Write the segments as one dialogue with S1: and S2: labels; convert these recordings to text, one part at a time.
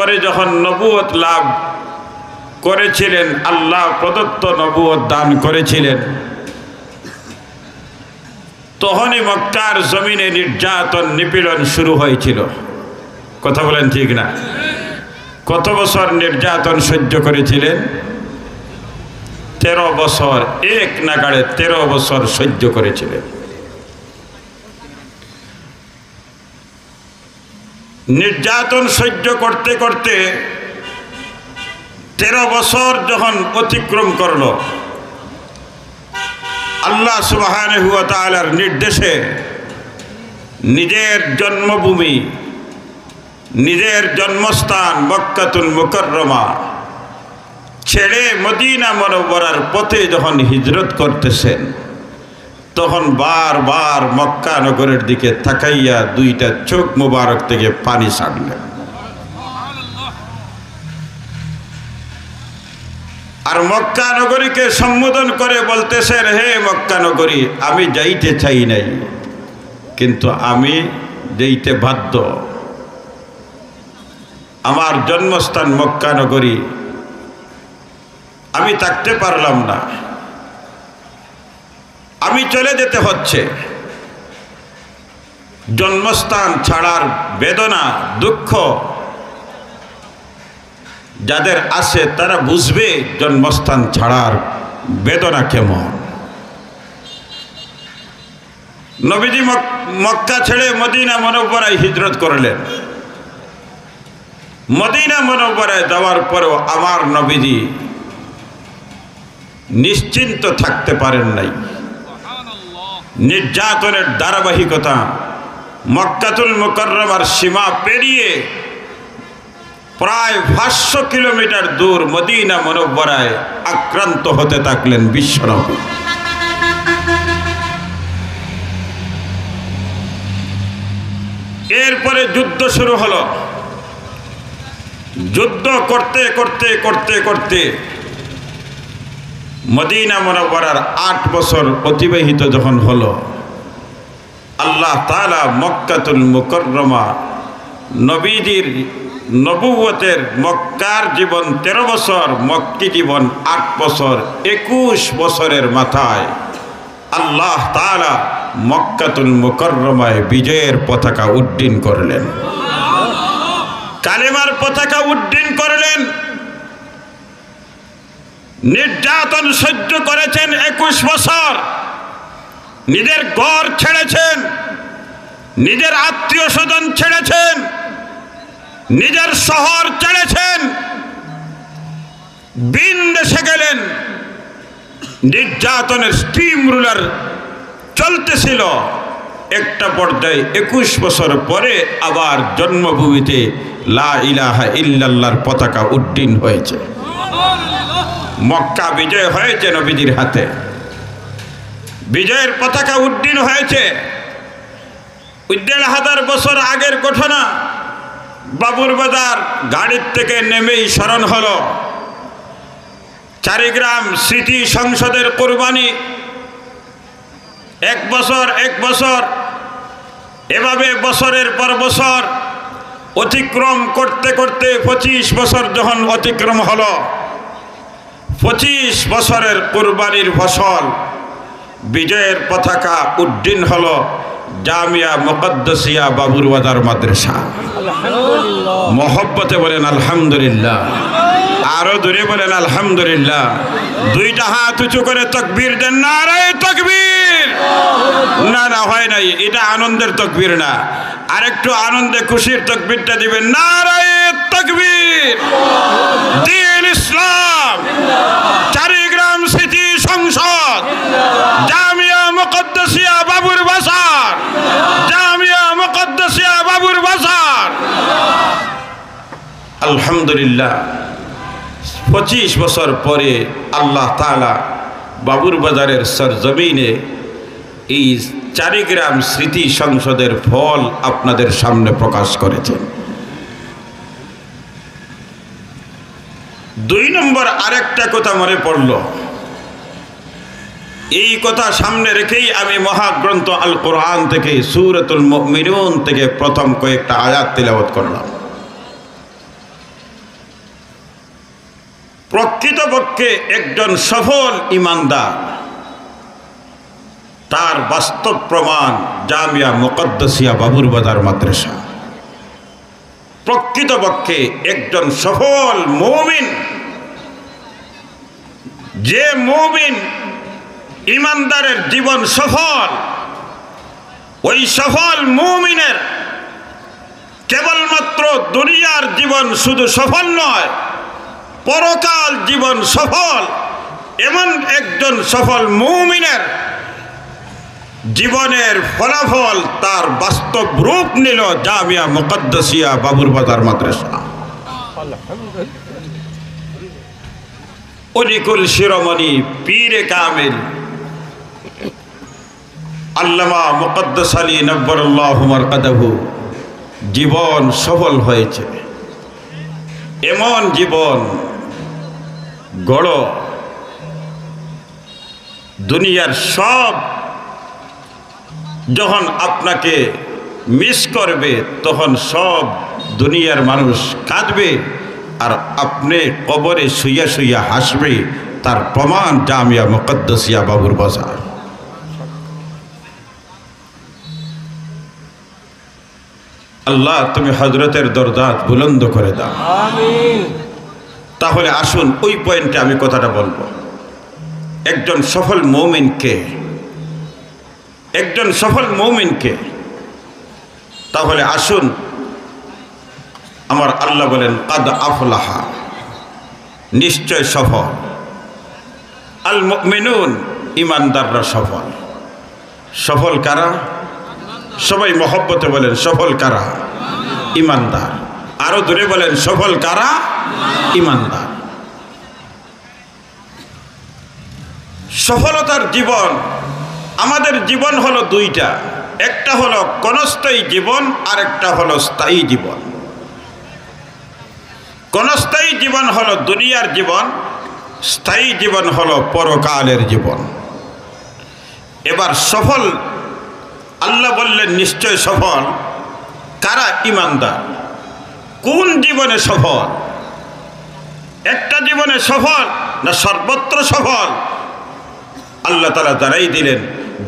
S1: পরে যখন নবুয়ত লাভ করেছিলেন, আল্লাহ প্রদত্ত নবুয়ত দান করেছিলেন, তখনই মক্কার জমিনে নির্যাতন নিপীড়ন শুরু হয়েছিল। কথা বলেন ঠিক না? কত বছর নির্যাতন সহ্য করেছিলেন? 13 বছর, এক নাগাড়ে 13 বছর সহ্য করেছিলেন। নির্যাতন সহ্য করতে করতে 13 বছর যখন অতিক্রম করল, আল্লাহ সুবহানাহু ওয়া তাআলার নির্দেশে নিজের জন্মভূমি, নিজের জন্মস্থান মক্কাতুল মুকাররমা ছেড়ে মদিনা মুনাওয়ারার পথে যখন হিজরত করতেছেন, তখন বারবার মক্কা নগরের দিকে তাকাইয়া দুইটা চোখ মোবারক থেকে পানি ছাড়লেন। আর মক্কা নগরীকে সম্বোধন করে বলতেছেন, হে মক্কা নগরী, আমি যাইতে চাই নাই, কিন্তু আমি যাইতে বাধ্য। আমার জন্মস্থান মক্কা নগরী, আমি থাকতে পারলাম না, আমি চলে যেতে হচ্ছে। জন্মস্থান ছাড়ার বেদনা, দুঃখ যাদের আছে তারা বুঝবে জন্মস্থান ছাড়ার বেদনা কেমন। নবীজি মক্কা ছেড়ে মদিনা মুনাওয়ারায় হিজরত করলেন। মদিনা মুনাওয়ারায় যাওয়ার পরেও আমার নবীজি নিশ্চিন্ত থাকতে পারেন নাই। নির্যাতনের ধারাবাহিকতা মক্কাতুল মুকাররমার সীমা পেরিয়ে প্রায় 500 কিলোমিটার দূর মদিনা মুনাওয়ারায় আক্রান্ত হতে থাকলেন বিশ্বনবী। এরপরে যুদ্ধ শুরু হলো। যুদ্ধ করতে করতে করতে করতে মদিনা মুনাওয়ারার 8 বছর অতিবাহিত যখন হলো, আল্লাহ তাআলা মক্কাতুল মুকাররমা নবীজির নবুয়তের মক্কার জীবন 13 বছর, মক্কি জীবন 8 বছর, 21 বছরের মাথায় আল্লাহ তাআলা মক্কাতুল মুকাররমায় বিজয়ের পতাকা উড্ডীন করলেন, কালেমার পতাকা উড্ডীন করলেন। নির্যাতন সহ্য করেছেন 21 বছর, নিজের ঘর ছেড়েছেন, নিজের আত্মীয় স্বজন ছেড়েছেন, নিজের শহর ছেড়েছেন, ভিন দেশে গেলেন। নির্যাতনের স্টিম রুলার চলতেছিল। একটা পর্যায়ে 21 বছর পরে আবার জন্মভূমিতে লা ইলাহা ইল্লাল্লাহর পতাকা উড্ডীন হয়েছে। মক্কা বিজয় হয়েছে নবীজির হাতে, বিজয়ের পতাকা উড্ডীন হয়েছে। 1,500 বছর আগের ঘটনা। বাবুর বাজার গাড়ির থেকে নেমেই স্মরণ হলো চারিগ্রাম স্মৃতি সংসদের কোরবানি। 1 বছর 1 বছর এভাবে বছরের পর বছর অতিক্রম করতে করতে 25 বছর যখন অতিক্রম হলো, 25 বছরের কোরবানির ফসল, বিজয়ের পতাকা উড্ডীন হলো জামিয়া মুকদ্দাসিয়া বাবুর বাজার মাদ্রাসা। মহব্বতে বলেন আলহামদুলিল্লাহ, আরো দূরে বলেন আলহামদুলিল্লাহ। দুইটা হাত উঁচু করে তাকবীর দেন, নারায়ে তাকবীর। না না, হয় নাই, এটা আনন্দের তাকবীর না, আরেকটু আনন্দে খুশির তাকবীরটা দিবেন, নারায়ে তাকবীর। দ্বীন ইসলাম, চারিগ্রাম স্মৃতি সংসদ, জামিয়া মুকদ্দাসিয়া বাবুর বাজার, জামিয়া মুকদ্দাসিয়া বাবুর বাজার। আলহামদুলিল্লাহ, 25 বছর পরে আল্লাহ তাআলা বাবুর বাজারের সরজমিনে এই চারিগ্রাম স্মৃতি সংসদের ফল আপনাদের সামনে প্রকাশ করেছেন। 2 নম্বর আরেকটা কথা মনে পড়ল। এই কথা সামনে রেখেই আমি মহাগ্রন্থ আল কোরআন থেকে সূরাতুল মুমিনুন থেকে প্রথম কয়েকটা আয়াত তিলাওয়াত করলাম। প্রকৃতপক্ষে একজন সফল ইমানদার তার বাস্তব প্রমাণ জামিয়া মুকদ্দাসিয়া বাবুর বাজার মাদ্রাসা। প্রকৃতপক্ষে একজন সফল মুমিন, যে মুমিন ইমানদারের জীবন সফল, ওই সফল মুমিনের কেবলমাত্র দুনিয়ার জীবন শুধু সফল নয়, পরকাল জীবন সফল। এমন একজন সফল মুমিনের জীবনের ফলাফল তার বাস্তব রূপ নিল জামিয়া মুকদ্দাসিয়া বাবুর বাজার মাদ্রাসা। অলিকুল শিরোমণি পীরে কামিল আল্লামা মুকদ্দাস আলী নব্বরুল্লাহু মারকাদাহু জীবন সফল হয়েছে। এমন জীবন গড়, দুনিয়ার সব যখন আপনাকে মিস করবে তখন সব দুনিয়ার মানুষ কাঁদবে আর আপনি কবরে শুইয়া শুইয়া হাসবে। তার প্রমাণ জামিয়া মুকদ্দাসিয়া বাবুর বাজার। আল্লাহ তুমি হযরতের দরজাত বুলন্দ করে দাও, আমিন। তাহলে আসুন ওই পয়েন্টে আমি কথাটা বলবো। একজন সফল মুমিনকে, একজন সফল মুমিনকে, তাহলে আসুন আমার আল্লাহ বলেন কাদ আফলাহা, নিশ্চয় সফল। আল মুমিনুন, ইমানদাররা সফল। সফল কারা? সবাই মহব্বতে বলেন সফল কারা? ইমানদার। আরো দূরে বলেন সফল কারা? ইমানদার। সফলতার জীবন, আমাদের জীবন হলো দুইটা, একটা হলো ক্ষণস্থায়ী জীবন আর একটা হলো স্থায়ী জীবন। ক্ষণস্থায়ী জীবন হলো দুনিয়ার জীবন, স্থায়ী জীবন হলো পরকালের জীবন। এবার সফল আল্লাহ বললেন নিশ্চয় সফল কারা? ইমানদার। কোন জীবনে সফল? একটা জীবনে সফল না সর্বত্র সফল? আল্লাহ তাআলা জানাই দিলেন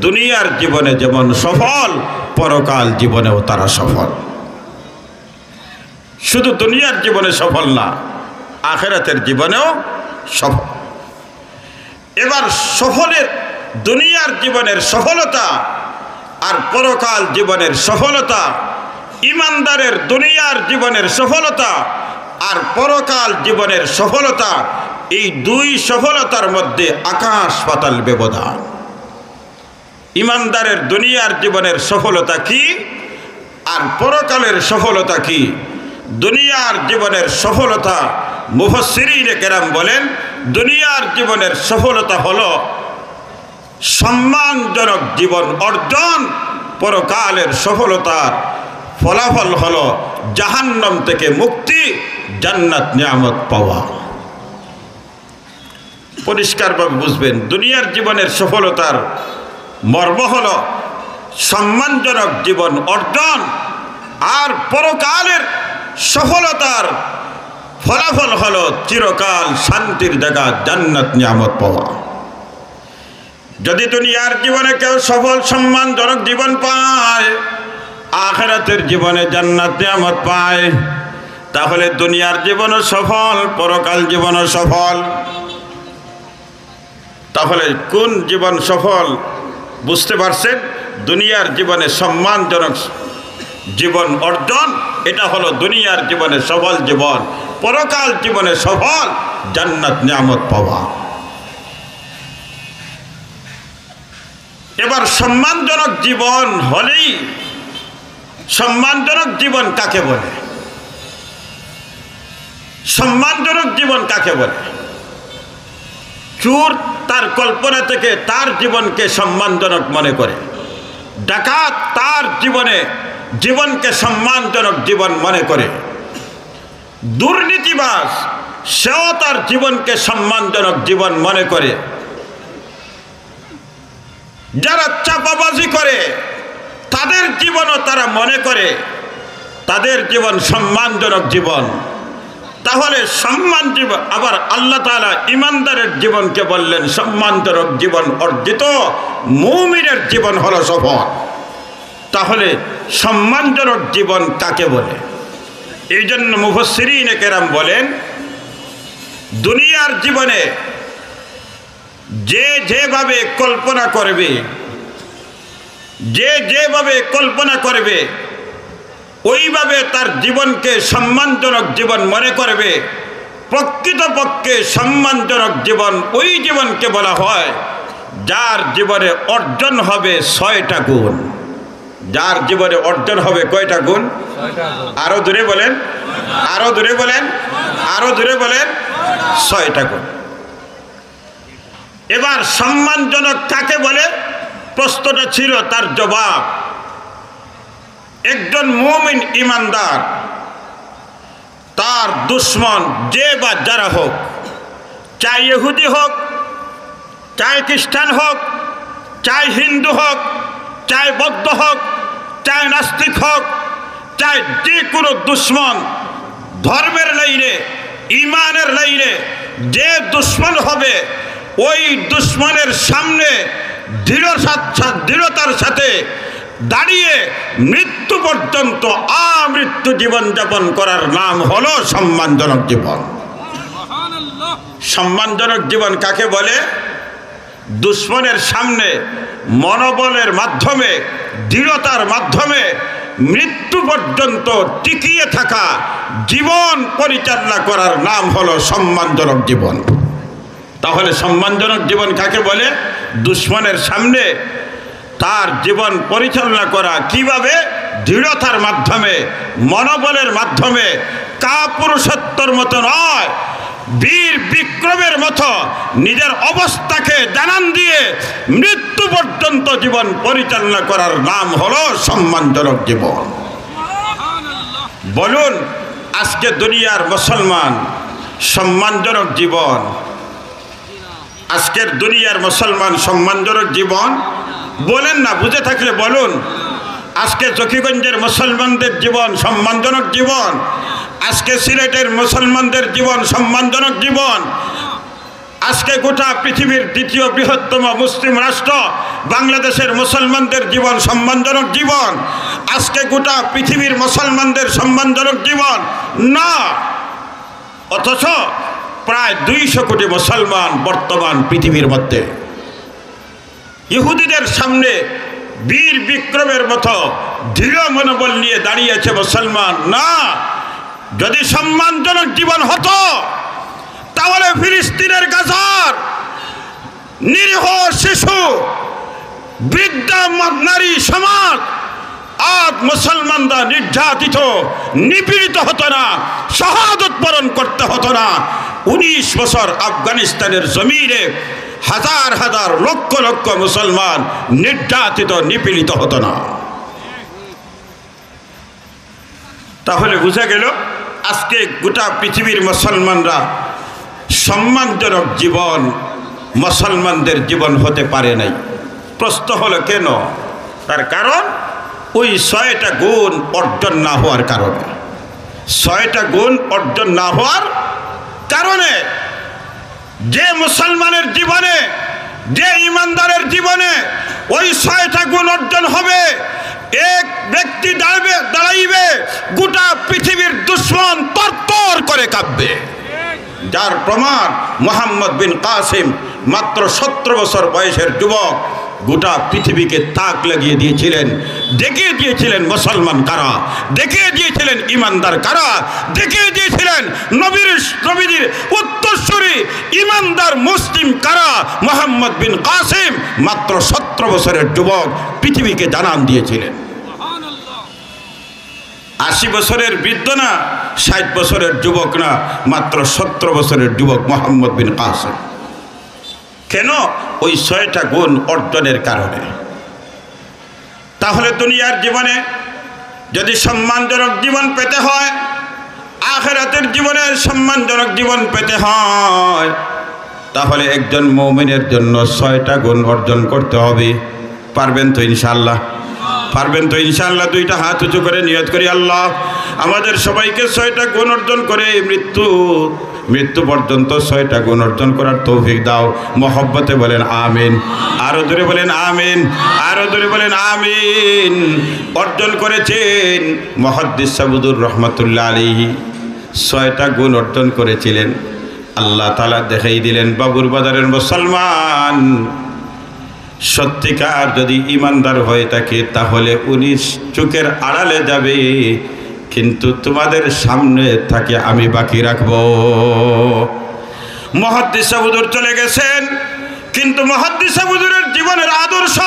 S1: দুনিয়ার জীবনে যেমন সফল, পরকাল জীবনেও তারা সফল। শুধু দুনিয়ার জীবনে সফল না, আখিরাতের জীবনেও সফল। এবার সফলের দুনিয়ার জীবনের সফলতা আর পরকাল জীবনের সফলতা, ইমানদারের দুনিয়ার জীবনের সফলতা আর পরকাল জীবনের সফলতা, এই দুই সফলতার মধ্যে আকাশ পাতাল ব্যবধান। ইমানদারের দুনিয়ার জীবনের সফলতা কি আর পরকালের সফলতা কি? দুনিয়ার জীবনের সফলতা মুফাসসিরিনে কেরাম বলেন দুনিয়ার জীবনের সফলতা হলো সম্মানজনক জীবন অর্জন, পরকালের সফলতার ফলাফল হলো জাহান্নাম থেকে মুক্তি, জান্নাত নিয়ামত পাওয়া। পরিষ্কারভাবে বুঝবেন, দুনিয়ার জীবনের সফলতার মর্ম হলো সম্মানজনক জীবন অর্জন, আর পরকালের সফলতার ফলাফল হলো চিরকাল শান্তির জায়গা জান্নাত নিয়ামত পাওয়া। যদি দুনিয়ার জীবনে কেউ সফল সম্মানজনক জীবন পায়, আখিরাতের জীবনে জান্নাত নিয়ামত পায়, তাহলে দুনিয়ার জীবনও সফল, পরকাল জীবনও সফল। তাহলে কোন জীবন সফল বুঝতে পারছেন? দুনিয়ার জীবনে সম্মানজনক জীবন অর্জন, এটা হলো দুনিয়ার জীবনে সফল জীবন। পরকাল জীবনে সফল জান্নাত নিয়ামত পাওয়া। এবার সম্মানজনক জীবন হলেই, সম্মানজনক জীবন কাকে বলে? সম্মানজনক জীবন কাকে বলে? চোর তার কল্পনা থেকে তার জীবনকে সম্মানজনক মনে করে, ডাকাত তার জীবনকে সম্মানজনক জীবন মনে করে, দুর্নীতিবাজ সেও তার জীবনকে সম্মানজনক জীবন মনে করে, যারা চাপাবাজি করে তাদের জীবনও তারা মনে করে তাদের জীবন সম্মানজনক জীবন। তাহলে সম্মান জীবন, আবার আল্লাহ তাআলা ইমানদারের জীবনকে বললেন সম্মানজনক জীবন অর্জিত, মুমিনের জীবন হলো সফল। তাহলে সম্মানজনক জীবন কাকে বলে? এই জন্য মুফাসসিরিন কেরাম বলেন, দুনিয়ার জীবনে যে যেভাবে কল্পনা করবে, যে যেভাবে কল্পনা করবে ওইভাবে তার জীবনকে সম্মানজনক জীবন মনে করবে। প্রকৃতপক্ষে সম্মানজনক জীবন ওই জীবনকে বলা হয় যার জীবনে অর্জন হবে 6টা গুণ। যার জীবনে অর্জন হবে কয়টা গুণ? আরো দূরে বলেন, আরো দূরে বলেন, আরো দূরে বলেন, 6টা গুণ। এবার সম্মানজনক কাকে বলে? প্রশ্নটা ছিল, তার জবাব একজন মুমিন ইমানদার তার দুশ্মন যে বা যারা হোক, চাই ইহুদি হোক, চাই খ্রিস্টান হোক, চাই হিন্দু হোক, চাই বৌদ্ধ হোক, চাই নাস্তিক হোক, চাই যে কোনো দুশ্মন, ধর্মের লাইনে ইমানের লাইনে যে দুশ্মন হবে ওই দুশ্মনের সামনে দৃঢ়তার সাথে দাঁড়িয়ে মৃত্যু পর্যন্ত আমৃত্যু জীবনযাপন করার নাম হলো সম্মানজনক জীবন। সম্মানজনক জীবন কাকে বলে? দুশ্মনের সামনে মনোবলের মাধ্যমে, দৃঢ়তার মাধ্যমে মৃত্যু পর্যন্ত টিকিয়ে থাকা জীবন পরিচালনা করার নাম হলো সম্মানজনক জীবন। তাহলে সম্মানজনক জীবন কাকে বলে? দুশ্মনের সামনে তার জীবন পরিচালনা করা কিভাবে? দৃঢ়তার মাধ্যমে, মনোবলের মাধ্যমে, কাপুরুষত্বর মতো নয়, বীর বিক্রমের মতো নিজের অবস্থাকে জানান দিয়ে মৃত্যু পর্যন্ত জীবন পরিচালনা করার নাম হলো সম্মানজনক জীবন। বলুন, আজকে দুনিয়ার মুসলমান সম্মানজনক জীবন, আজকের দুনিয়ার মুসলমান সম্মানজনক জীবন বলেন না, বুঝে থাকলে বলুন। আজকে জকিগঞ্জের মুসলমানদের জীবন সম্মানজনক জীবন, আজকে সিলেটের মুসলমানদের জীবন সম্মানজনক জীবন, আজকে গোটা পৃথিবীর দ্বিতীয় বৃহত্তম মুসলিম রাষ্ট্র বাংলাদেশের মুসলমানদের জীবন সম্মানজনক জীবন, আজকে গোটা পৃথিবীর মুসলমানদের সম্মানজনক জীবন না। অথচ প্রায় 200 কোটি মুসলমান বর্তমান পৃথিবীর মধ্যে ইহুদিদের সামনে বীর বিক্রমের মতো দৃঢ় মনোবল নিয়ে দাঁড়িয়েছে মুসলমান না। যদি সম্মানজনক জীবন হতো তাহলে ফিলিস্তিনের গাজার নিরীহ শিশু, বৃদ্ধা নারী সমাজ আজ মুসলমানরা নির্যাতিত নিপীড়িত হতো না, শাহাদত বরণ করতে হতো না। 19 বছর আফগানিস্তানের জমিনে হাজার হাজার লক্ষ লক্ষ মুসলমান নির্যাতিত নিপীড়িত হতো না। তাহলে বোঝা গেল আজকে গোটা পৃথিবীর মুসলমানরা সম্মানজনক জীবন মুসলমানদের জীবন হতে পারে নাই। প্রশ্ন হলো কেন? তার কারণ ওই 6টা গুণ অর্জন না হওয়ার কারণে। 6টা গুণ অর্জন না হওয়ার কারণে যে মুসলমানের জীবনে, যে ইমানদারের জীবনে ওই 6টা গুণ অর্জন হবে, এক ব্যক্তি দাঁড়াইবে, গোটা পৃথিবীর দুশ্মন তরতর করে কাঁপবে। যার প্রমাণ মোহাম্মদ বিন কাসিম, মাত্র 17 বছর বয়সের যুবক, গোটা পৃথিবীকে তাক লাগিয়ে দিয়েছিলেন, দেখিয়ে দিয়েছিলেন মুসলমান কারা, দেখিয়ে দিয়েছিলেন ইমানদার কারা, দেখিয়ে দিয়েছিলেন নবীর উত্তরসূরি ইমানদার মুসলিম কারা। মোহাম্মদ বিন কাসিম মাত্র 17 বছরের যুবক পৃথিবীকে জানান দিয়েছিলেন। 80 বছরের বৃদ্ধ না, 60 বছরের যুবক না, মাত্র 17 বছরের যুবক মোহাম্মদ বিন কাসিম। কেন? ওই 6টা গুণ অর্জনের কারণে। তাহলে দুনিয়ার জীবনে যদি সম্মানজনক জীবন পেতে হয়, আখিরাতের জীবনে সম্মানজনক জীবন পেতে হয়, তাহলে একজন মুমিনের জন্য 6টা গুণ অর্জন করতে হবে। পারবেন তো ইনশাআল্লাহ? পারবেন তো ইনশাআল্লাহ? দুইটা হাত উঁচু করে নিয়ত করি, আল্লাহ আমাদের সবাইকে 6টা গুণ অর্জন করে মৃত্যু পর্যন্ত 6টা গুণ অর্জন করার তৌফিক দাও। মহব্বতে বলেন আমিন। আরো দূরে বলেন আমিন, আরো দূরে বলেন আমিন। অর্জন করেছেন মুহাদ্দিস সাবুদুর রহমাতুল্লাহ আলাইহি, 6টা গুণ অর্জন করেছিলেন। আল্লাহ তাআলা দেখাই দিলেন বাবুর বাজারের মুসলমান সত্যিকার যদি ইমানদার হয়ে থাকে তাহলে উনি চোখের আড়ালে যাবে, কিন্তু তোমাদের সামনে থাকে আমি বাকি রাখব। মুহাদ্দিস সাবুদুর চলে গেছেন, কিন্তু মুহাদ্দিস সাবুদুরের জীবনের আদর্শ,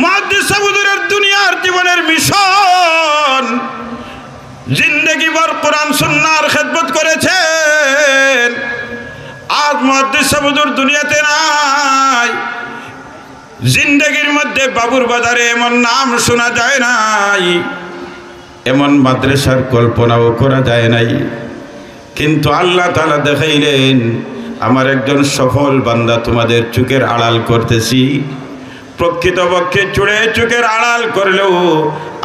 S1: মুহাদ্দিস সাবুদুরের দুনিয়ার জীবনের মিশন, জিন্দেগি ভর কোরআন সুন্নাহর খেদমত করেছেন। আজ মুহাদ্দিস সাবুদুর দুনিয়াতে নাই, জিন্দেগির মধ্যে বাবুর বাজারে এমন নাম শোনা যায় নাই, এমন মাদ্রাসার কল্পনাও করা যায় নাই। কিন্তু আল্লাহ তাআলা দেখাইলেন আমার একজন সফল বান্দা তোমাদের চোখের আড়াল করতেছি। প্রকৃতপক্ষে চোখের আড়াল করলেও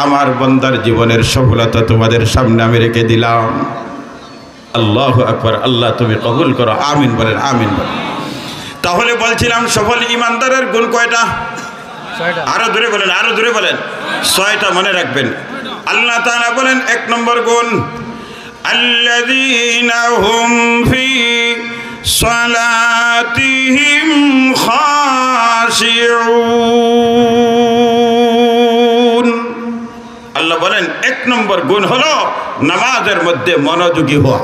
S1: আমার বান্দার জীবনের সফলতা তোমাদের সামনে আমি রেখে দিলাম। আল্লাহু আকবার। আল্লাহ তুমি কবুল করো, আমিন বলেন, আমিন বলেন। তাহলে বলছিলাম সফল ইমানদারের গুণ কয়টা? আরো দূরে বলেন, আরো দূরে বলেন। 6টা মনে রাখবেন। আল্লাহ তাআলা বলেন 1 নম্বর গুণ, আল্লাযীনা হুম ফি সালাতিহিম খাশিউন। আল্লাহ বলেন 1 নম্বর গুণ হলো নামাজের মধ্যে মনোযোগী হওয়া।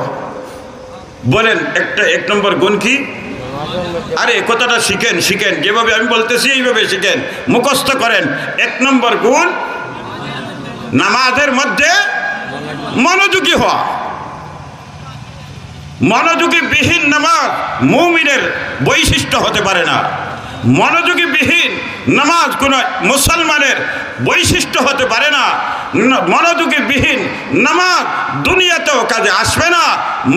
S1: বলেন 1 নম্বর গুণ কি? আরে কথাটা শিখেন, যেভাবে আমি বলতেছি এইভাবে শিখেন, মুখস্থ করেন। 1 নম্বর গুণ নামাজের মধ্যে মনোযোগী হওয়া। মনোযোগী বিহীন নামাজ মুমিনের বৈশিষ্ট্য হতে পারে না। মনোযোগী বিহীন নামাজ কোন মুসলমানের বৈশিষ্ট্য হতে পারে না। মনোযোগী বিহীন নামাজ দুনিয়াতেও কাজে আসবে না,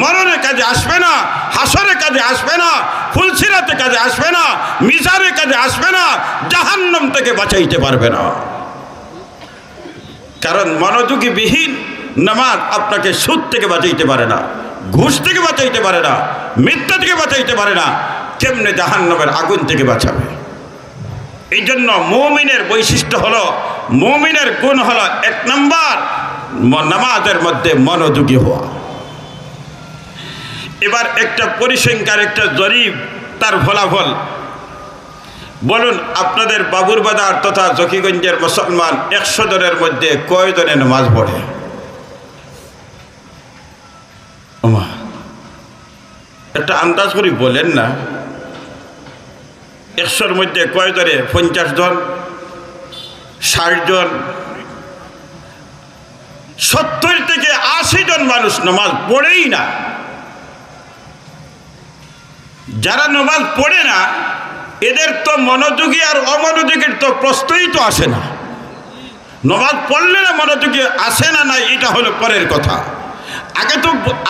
S1: মরণে কাজে আসবে না, হাসরে কাজে আসবে না, ফুলসিরাতে কাজে আসবে না, মিজারে কাজে আসবে না, জাহান্নাম থেকে বাঁচাইতে পারবে না। কারণ মনোযোগী বিহীন নামাজ আপনাকে সুদ থেকে বাঁচাইতে পারে না, ঘুষ থেকে বাঁচাইতে পারে না, মিথ্যা থেকে বাঁচাইতে পারে না, কেমনে জাহান্নামের আগুন থেকে বাঁচাবে। এই জন্য মুমিনের বৈশিষ্ট্য হলো, মুমিনের গুণ হলো 1 নম্বর নামাজের মধ্যে মনোযোগী হওয়া। এবার একটা পরিসংখ্যার একটা জরিপ, তার ফলাফল বলুন। আপনাদের বাবুর বাজার তথা জকিগঞ্জের মুসলমান 100 জনের মধ্যে কয়জনে নামাজ পড়ে? একটা আন্দাজ করি বলেন না। 100-র মধ্যে কয়জনে? 50 জন, 60 জন, 70 থেকে 80 জন মানুষ নামাজ পড়েই না। যারা নামাজ পড়ে না এদের তো মনোযোগী আর অমনোযোগীর তো প্রশ্নই তো আসে না। নামাজ পড়লে না মনোযোগী আসে না, না এটা হলো পরের কথা।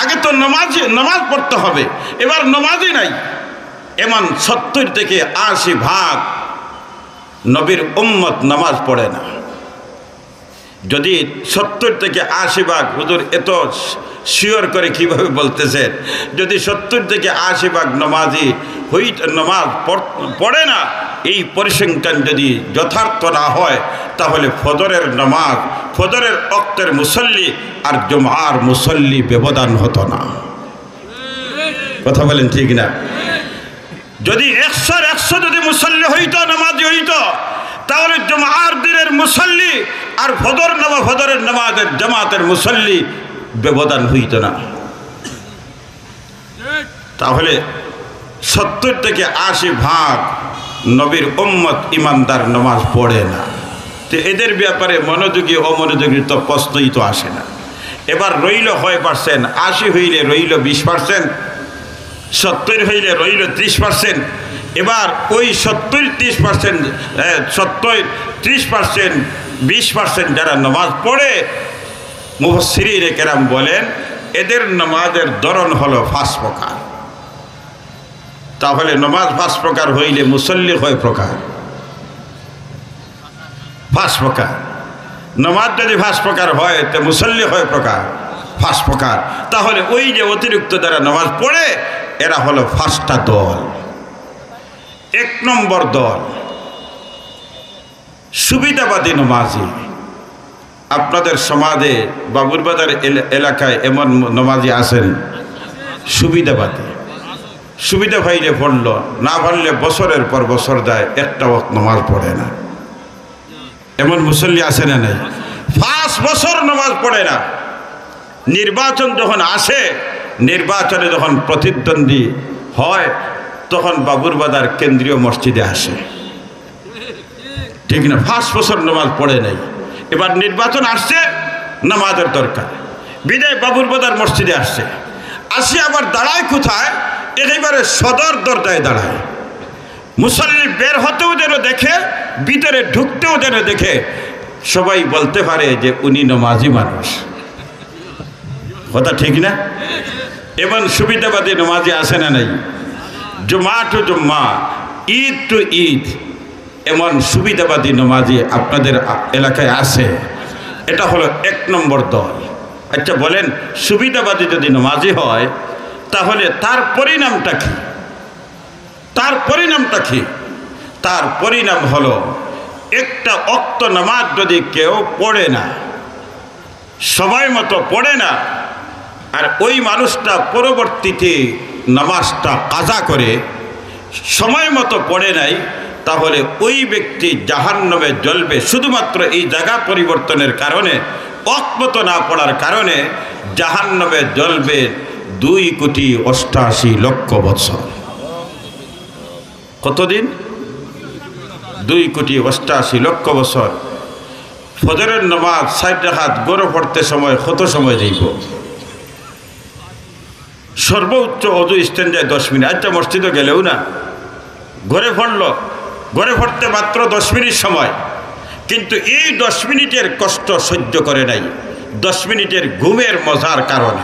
S1: আগে তো নামাজ পড়তে হবে, এবার নামাজই নাই। এমন 70 থেকে 80 ভাগ নবীর উম্মত নামাজ পড়ে না। যদি 70 থেকে 80 ভাগ, হুজুর এত শিওর করে কিভাবে বলতেছেন? যদি 70 থেকে 80 ভাগ নামাজি নামাজ পড়ে না, এই পরিসংখ্যান যদি যথার্থ না হয় তাহলে ফজরের নামাজ, ফজরের ওয়াক্তের মুসল্লি আর জুমার মুসল্লি ব্যবধান হতো না। কথা বলেন ঠিক না? যদি 100 যদি মুসল্লি হইতো, নামাজি হইতো, তাহলে জুমার দিনের মুসল্লি আর ফজরের নামাজের জামাতের মুসল্লি ব্যবধান হইতো না। তাহলে 70 থেকে 80 ভাগ নবীর উম্মত ইমানদার নামাজ পড়ে না। তো এদের ব্যাপারে মনোযোগী অমনোযোগীর তো প্রশ্নই তো আসে না। এবার রইল 100%, 80 হইলে রইল 20%, 70 হইলে রইল 30%। এবার ওই 70-30%, 70-30%, 20% যারা নামাজ পড়ে, মুফাসসিরিনে কেরাম বলেন এদের নামাজের ধরন হলো 5 প্রকার। তাহলে নামাজ 5 প্রকার হইলে মুসল্লি হয় প্রকার 5 প্রকার। নামাজ যদি 5 প্রকার হয় তো মুসল্লি হয় প্রকার 5 প্রকার। তাহলে ওই যে অতিরিক্ত যারা নামাজ পড়ে এরা হলো 5টা দল। 1 নম্বর দল সুবিধাবাদী নামাজি। আপনাদের সমাজে বাবুরবাজার এলাকায় এমন নামাজি আছেন সুবিধাবাদী, সুবিধা পাইলে পড়ল, না পারলে বছরের পর বছর যায়, একটা ওয়াক্ত নামাজ পড়ে না। এমন মুসল্লি আছে না নাই? 5 বছর নামাজ পড়ে না। নির্বাচন যখন আসে, নির্বাচনে যখন প্রতিদ্বন্দ্বী হয় তখন বাবুরবাজার কেন্দ্রীয় মসজিদে আসে, ঠিক না? 5 বছর নামাজ পড়ে নাই। এবার নির্বাচন আসছে, নামাজের দরকার, বিদায় বাবুরবাজার মসজিদে আসছে। আসি আবার দাঁড়ায় কোথায়? একেবারে সদর দরজায় দাঁড়ায়। মুসল্লি বের হতেও যেন দেখে, ভিতরে ঢুকতেও যেন দেখে, সবাই বলতে পারে যে উনি নামাজি মানুষ। কথা ঠিক না? এমন সুবিধাবাদী নামাজি আসে না নাই? জুমা টু জুম্মা, ঈদ টু ঈদ, এমন সুবিধাবাদী নামাজি আপনাদের এলাকায় আছে। এটা হলো 1 নম্বর দল। আচ্ছা বলেন, সুবিধাবাদী যদি নামাজি হয় তাহলে তার পরিণামটা কি? তার পরিণামটা কি? তার পরিণাম হলো একটা ওয়াক্ত নামাজ যদি কেউ পড়ে না, সময় মতো পড়ে না, আর ওই মানুষটা পরবর্তীতে নামাজটা কাজা করে সময় মতো পড়ে নাই, তাহলে ওই ব্যক্তি জাহান্নামে জ্বলবে। শুধুমাত্র এই জায়গা পরিবর্তনের কারণে, ওয়াক্ত মতো না পড়ার কারণে জাহান্নামে জ্বলবে 2,88,00,000 বছর। কতদিন? 2,88,00,000 বছর। ফজরের নামাজ 60 রাকাত গড়ে পড়তে সময় কত সময় যাইব? সর্বোচ্চ অজু ইস্তেঞ্জায় 10 মিনিট। আচ্ছা মসজিদে গেলেও না, ঘরে পড়লো, ঘরে পড়তে মাত্র 10 মিনিট সময়, কিন্তু এই 10 মিনিটের কষ্ট সহ্য করে নাই 10 মিনিটের ঘুমের মজার কারণে।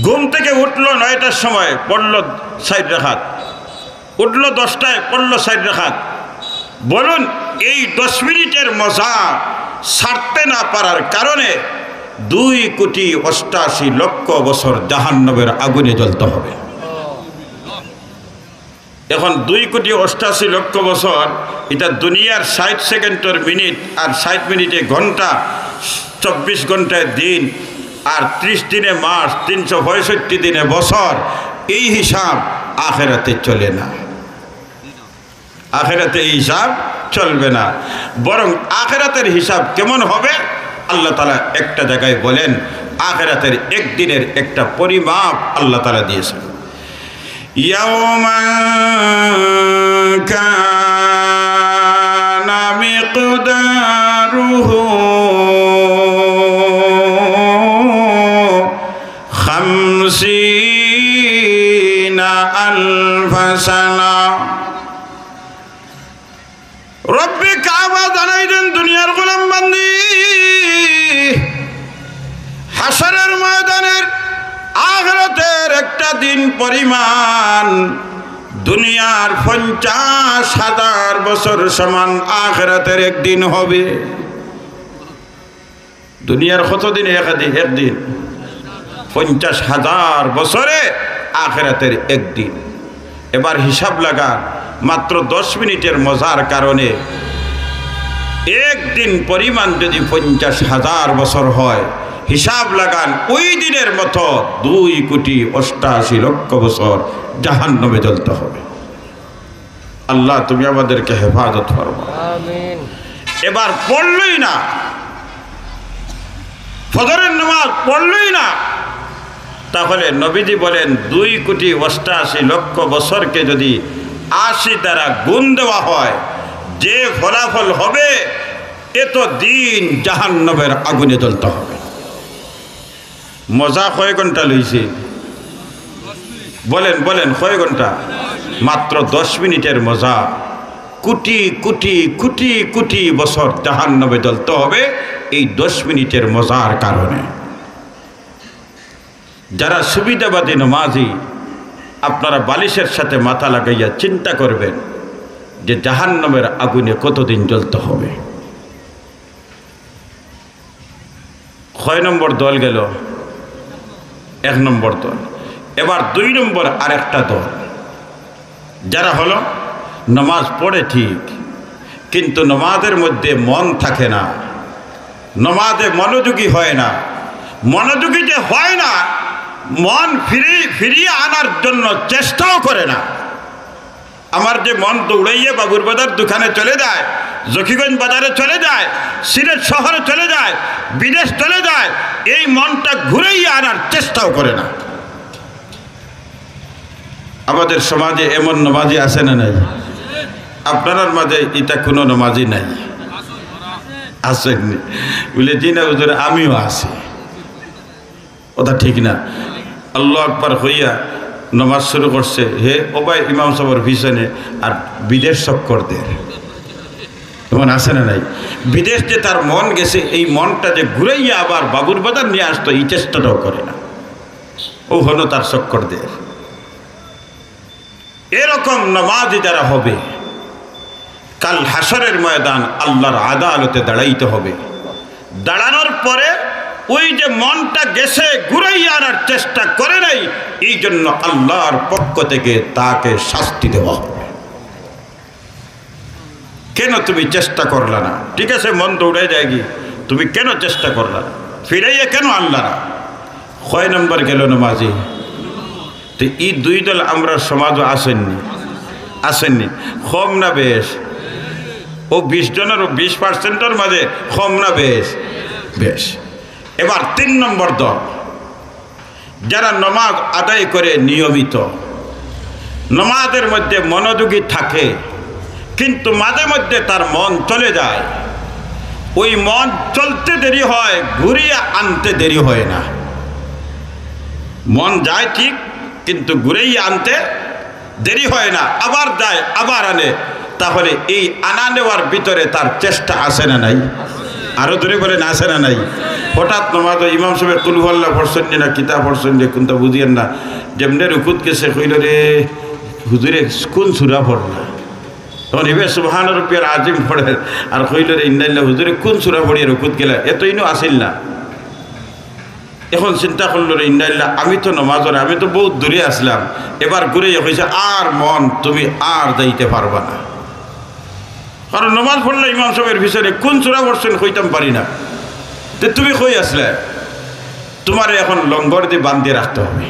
S1: ঘুম থেকে উঠলো 9টার সময়, পড়লো 60 রাকাত, উঠলো 10টায়, পড়লো 60 রাকাত। বলুন এই 10 মিনিটের মজা ছাড়তে না পারার কারণে 2,88,00,000 বছর জাহান্নামের আগুনে জ্বলতে হবে। এখন 2,88,00,000 বছর, এটা দুনিয়ার 60 সেকেন্ডের মিনিট, আর 60 মিনিটে ঘন্টা, 24 ঘন্টায় দিন, আর 30 দিনে মাস, 365 দিনে বছর। এই হিসাব আখিরাতে চলে না। আখিরাতে এই হিসাব চলবে না। বরং আখিরাতের হিসাব কেমন হবে? আল্লাহ তাআলা একটা জায়গায় বলেন, আখিরাতের একদিনের একটা পরিমাপ আল্লাহ তাআলা দিয়েছেন। ইয়াওমা কানা মিকদারুহু 50,000 সানা। রব্বে কাবা জানাই দেন দুনিয়ার গোলাম বান্দি, হাসরের ময়দানের আখিরাতের একটা দিন পরিমাণ দুনিয়ার 50,000 বছর সমান আখিরাতের একদিন হবে। দুনিয়ার কতদিন? একদিন। 50,000 বছরে আখিরাতের একদিন। এবার হিসাব লাগান, মাত্র 10 মিনিটের মজার কারণে একদিন পরিমাণ যদি 50,000 বছর হয়, হিসাব লাগান ওই দিনের মতো 2,88,00,000 বছর জাহান্নামে জ্বলতে হবে। আল্লাহ তুমি আমাদেরকে হেফাজত করো, আমিন। এবার পড়লই না, ফজরের নামাজ পড়লই না, তাহলে নবীজি বলেন 2,88,00,000 বছরকে যদি 80 দ্বারা গুণ দেওয়া হয়, যে ফলাফল হবে এত দিন জাহান্নামের আগুনে জ্বলতে হবে। মজা কয় ঘন্টা লইছে? বলেন বলেন, কয় ঘন্টা? মাত্র 10 মিনিটের মজা কোটি কোটি কোটি কোটি বছর জাহান্নামে জ্বলতে হবে এই 10 মিনিটের মজার কারণে। যারা সুবিধাবাদী নামাজি, আপনারা বালিশের সাথে মাথা লাগাইয়া চিন্তা করবেন যে জাহান্নামের আগুনে কতদিন জ্বলতে হবে। কয় নম্বর দল গেল? 1 নম্বর দল। এবার 2 নম্বর আরেকটা দল, যারা হলো নামাজ পড়ে ঠিক, কিন্তু নামাজের মধ্যে মন থাকে না, নামাজে মনোযোগী হয় না। মনোযোগী যে হয় না, মন ফিরিয়ে আনার জন্য চেষ্টাও করে না। আমার যে মন দৌড়াইয়ে বাবুর বাজার দোকানে চলে যায়, জকিগঞ্জ বাজারে চলে যায়, সিলেট শহরে চলে যায়, বিদেশ চলে যায়, এই মনটা ঘুরাইয়ে আনার চেষ্টাও করে না। আমাদের সমাজে এমন নামাজি আছে না নাই? আপনার মাঝে এটা কোনো নামাজি নাই? আসেননি বলে জি না হুজুর, আমিও আছি। ওটা ঠিক না। আল্লাহু আকবার হইয়া নামাজ শুরু করছে, হে ও ভাই ইমাম সাহেবের পিছনে, আর বিদেশ চক্করদের এমন আছে না নাই? বিদেশ যে তার মন গেছে, এই মনটা যে ঘুরাইয়া আবার বাবুর বাজার নিয়ে আসতো, এই চেষ্টাটাও করে না। ও হলো তার চক্করদের। এরকম নামাজি যারা হবে, কাল হাসরের ময়দান আল্লাহর আদালতে দাঁড়াইতে হবে। দাঁড়ানোর পরে ওই যে মনটা গেছে ঘুরাইয়া আনার চেষ্টা করে নাই, এই জন্য আল্লাহর পক্ষ থেকে তাকে শাস্তি দেওয়া হবে। কেন তুমি চেষ্টা করলা না? ঠিক আছে, মন দৌড়ে যায় কি, তুমি কেন চেষ্টা করলা না? ফিরাইয়া কেন আনলা না? কয় নম্বর গেল নামাজি? তো এই 2 দল আমরা সমাজও আসেননি। কম না বেশ? ও 20 জনের 20%-এর মাঝে কম না বেশ? এবার 3 নম্বর দল, যারা নামাজ আদায় করে নিয়মিত, নামাজের মধ্যে মনোযোগী থাকে, কিন্তু মাঝে মধ্যে তার মন চলে যায়। ওই মন চলতে দেরি হয়, ঘুরিয়ে আনতে দেরি হয় না। মন যায় ঠিক, কিন্তু ঘুরিয়ে আনতে দেরি হয় না, আবার যায় আবার আনে। তাহলে এই আনা নেওয়ার ভিতরে তার চেষ্টা আসে না নাই? আরো দূরে বলেন, আসে না নাই? হঠাৎ নামাজ ইমাম সাহেব কুল হুয়াল্লাহ পড়ছেন না, কিতাব পড়ছেন যে কোনটা বুঝিয়েন না, যেমনি রুকুত গেছে, কইল রে হুজুরে কোন সূরা পড়লা? তখন এবে সুবহান রাব্বিয়াল আযীম পড়ে, আর কইল রে ইন্নাল্লাহ, হুজুরে কোন সূরা পড়িয়ে রুকুত গেলা? এতইনো আসিল না। এখন চিন্তা করলো রে ইন্নাল্লাহ, আমি তো নামাজের, আমি তো বহুত দূরে আসলাম। এবার ঘুরে হয়েছে, আর মন তুমি আর যাইতে পারবা না। কারণ নামাজ পড়লে ইমাম সাহেবের পিছনে কোন সূরা পড়ছেন কইতাম পারি না। তো তুমি কই আসলে? তোমার এখন লঙ্গর দিয়ে বান্ধিয়ে রাখতে হবে।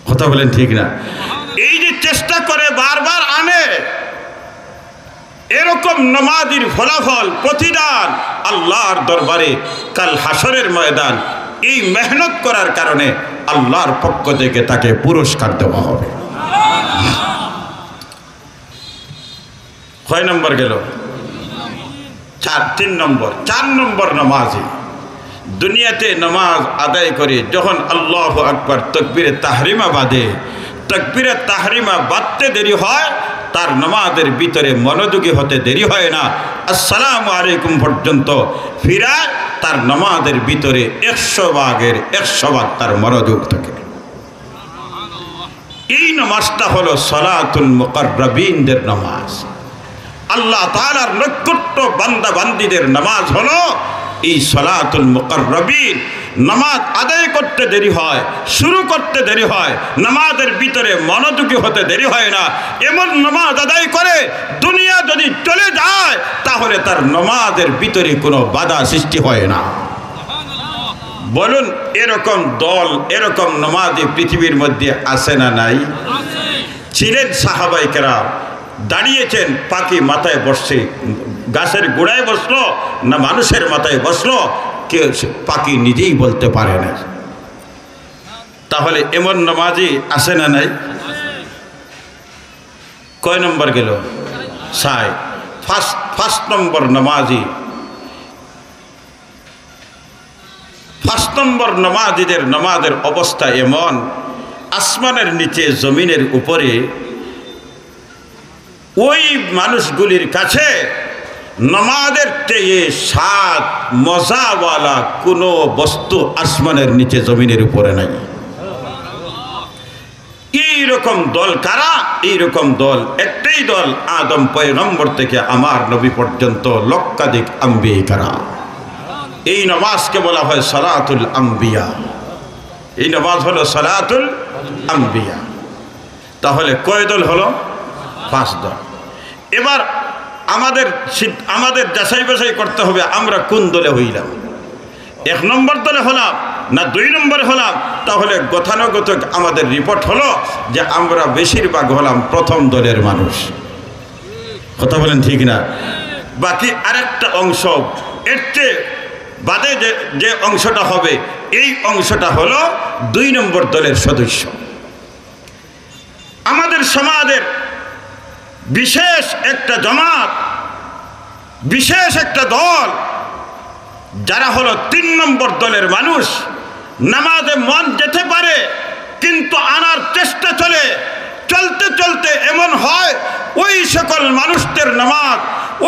S1: কথা বলেন ঠিক না? এই যে চেষ্টা করে বারবার আনে, এরকম নামাজির ফলাফল প্রতিদান আল্লাহর দরবারে কাল হাসরের ময়দান এই মেহনত করার কারণে আল্লাহর পক্ষ থেকে তাকে পুরস্কার দেওয়া হবে। কয় নম্বর গেল? 3 নম্বর। 4 নম্বর নামাজি দুনিয়াতে নামাজ আদায় করে যখন আল্লাহু আকবার তাকবীরে তাহরিমা বাঁধে, তাকবীরে তাহরিমা বাঁধতে দেরি হয়, তার নামাজের ভিতরে মনোযোগী হতে দেরি হয় না। আসসালামু আলাইকুম পর্যন্ত ফিরায় তার নামাজের ভিতরে 100 ভাগের 100 ভাগ তার মনোযোগ থাকে। এই নামাজটা হলো সালাতুল মুকাররাবিনদের নামাজ। আল্লাহ তাআলার নৈকট্য বান্দা বান্দীদের নামাজ হলো এই সালাতুল মুকাররাবিন। নামাজ আদায় করতে দেরি হয়, শুরু করতে দেরি হয়, নামাজের ভিতরে মনোযোগী হতে দেরি হয় না। এমন নামাজ আদায় করে দুনিয়া যদি চলে যায়, তাহলে তার নামাজের ভিতরে কোনো বাধা সৃষ্টি হয় না। বলুন, এরকম দল, এরকম নামাজি পৃথিবীর মধ্যে আছে না নাই? ছিলেন সাহাবায়ে কেরাম, দাঁড়িয়েছেন, পাখি মাথায় বসছে, গাছের গোড়ায় বসলো না মানুষের মাথায় বসলো, কেউ পাখি নিজেই বলতে পারে না। তাহলে এমন নামাজি আছে না নাই? কয় নম্বর গেল? 5 নম্বর নামাজি। 5 নম্বর নামাজিদের নামাজের অবস্থা এমন, আসমানের নিচে জমিনের উপরে ওই মানুষগুলির কাছে নামাজের চেয়ে স্বাদ মজাওয়ালা কোনো বস্তু আসমানের নিচে জমিনের উপরে নাই। এইরকম দল কারা? এইরকম দল একটাই দল, আদম পয়গম্বর থেকে আমার নবী পর্যন্ত লক্ষাধিক আম্বিয়া কারা। এই নামাজকে বলা হয় সালাতুল আম্বিয়া। এই নামাজ হলো সালাতুল আম্বিয়া। তাহলে কয় দল হলো? 5 দল। এবার আমাদের যাচাই বাছাই করতে হবে আমরা কোন দলে হইলাম, 1 নম্বর দলে হলাম না 2 নম্বরে হলাম। তাহলে গতানুগতিক আমাদের রিপোর্ট হলো যে আমরা বেশিরভাগ হলাম 1ম দলের মানুষ। কথা বলেন ঠিক না? বাকি আরেকটা অংশ এর চেয়ে বাদে যে অংশটা হবে এই অংশটা হলো 2 নম্বর দলের সদস্য। আমাদের সমাজের বিশেষ একটা জামাত, বিশেষ একটা দল যারা হলো 3 নম্বর দলের মানুষ। নামাজে মন যেতে পারে কিন্তু আনার চেষ্টা চলতে চলতে এমন হয় ওই সকল মানুষদের নামাজ,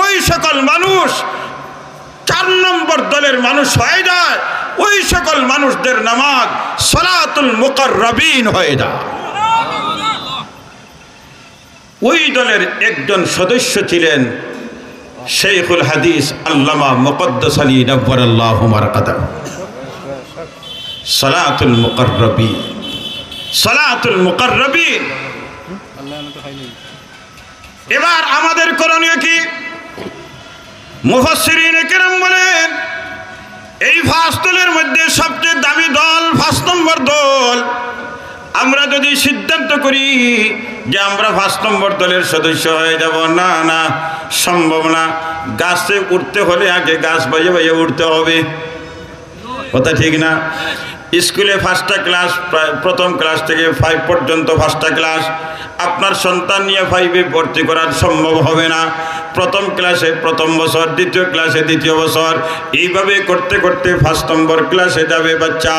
S1: ওই সকল মানুষ 4 নম্বর দলের মানুষ হয়ে যায়। ওই সকল মানুষদের নামাজ সালাতুল মুকাররাবিন হয়ে যায়। ওই দলের একজন সদস্য ছিলেন শেখুল হাদিস আল্লামা মুকদ্দাস আলী নব্বরাল্লাহু মারকাদাহ। সালাতুল মুকাররাবিন, সালাতুল মুকাররাবিন। এবার আমাদের করণীয় কি? মুফাসসিরিনে কেরাম বলেন এই 5 দলের মধ্যে সবচেয়ে দামি দল 5 নম্বর দল। আমরা যদি সিদ্ধান্ত করি যে আমরা 5 নম্বর দলের সদস্য হয়ে যাব, না না, সম্ভব না। গাছে উঠতে হলে আগে গাছ বাইয়ে বাইয়ে উঠতে হবে। কথা ঠিক না? স্কুলে 1টা ক্লাস, প্রথম ক্লাস থেকে 5 পর্যন্ত 1টা ক্লাস। আপনার সন্তান নিয়ে 5-এ ভর্তি করার সম্ভব হবে না। প্রথম ক্লাসে 1ম বছর, দ্বিতীয় ক্লাসে 2য় বছর, এইভাবে করতে করতে 5 নম্বর ক্লাসে যাবে বাচ্চা।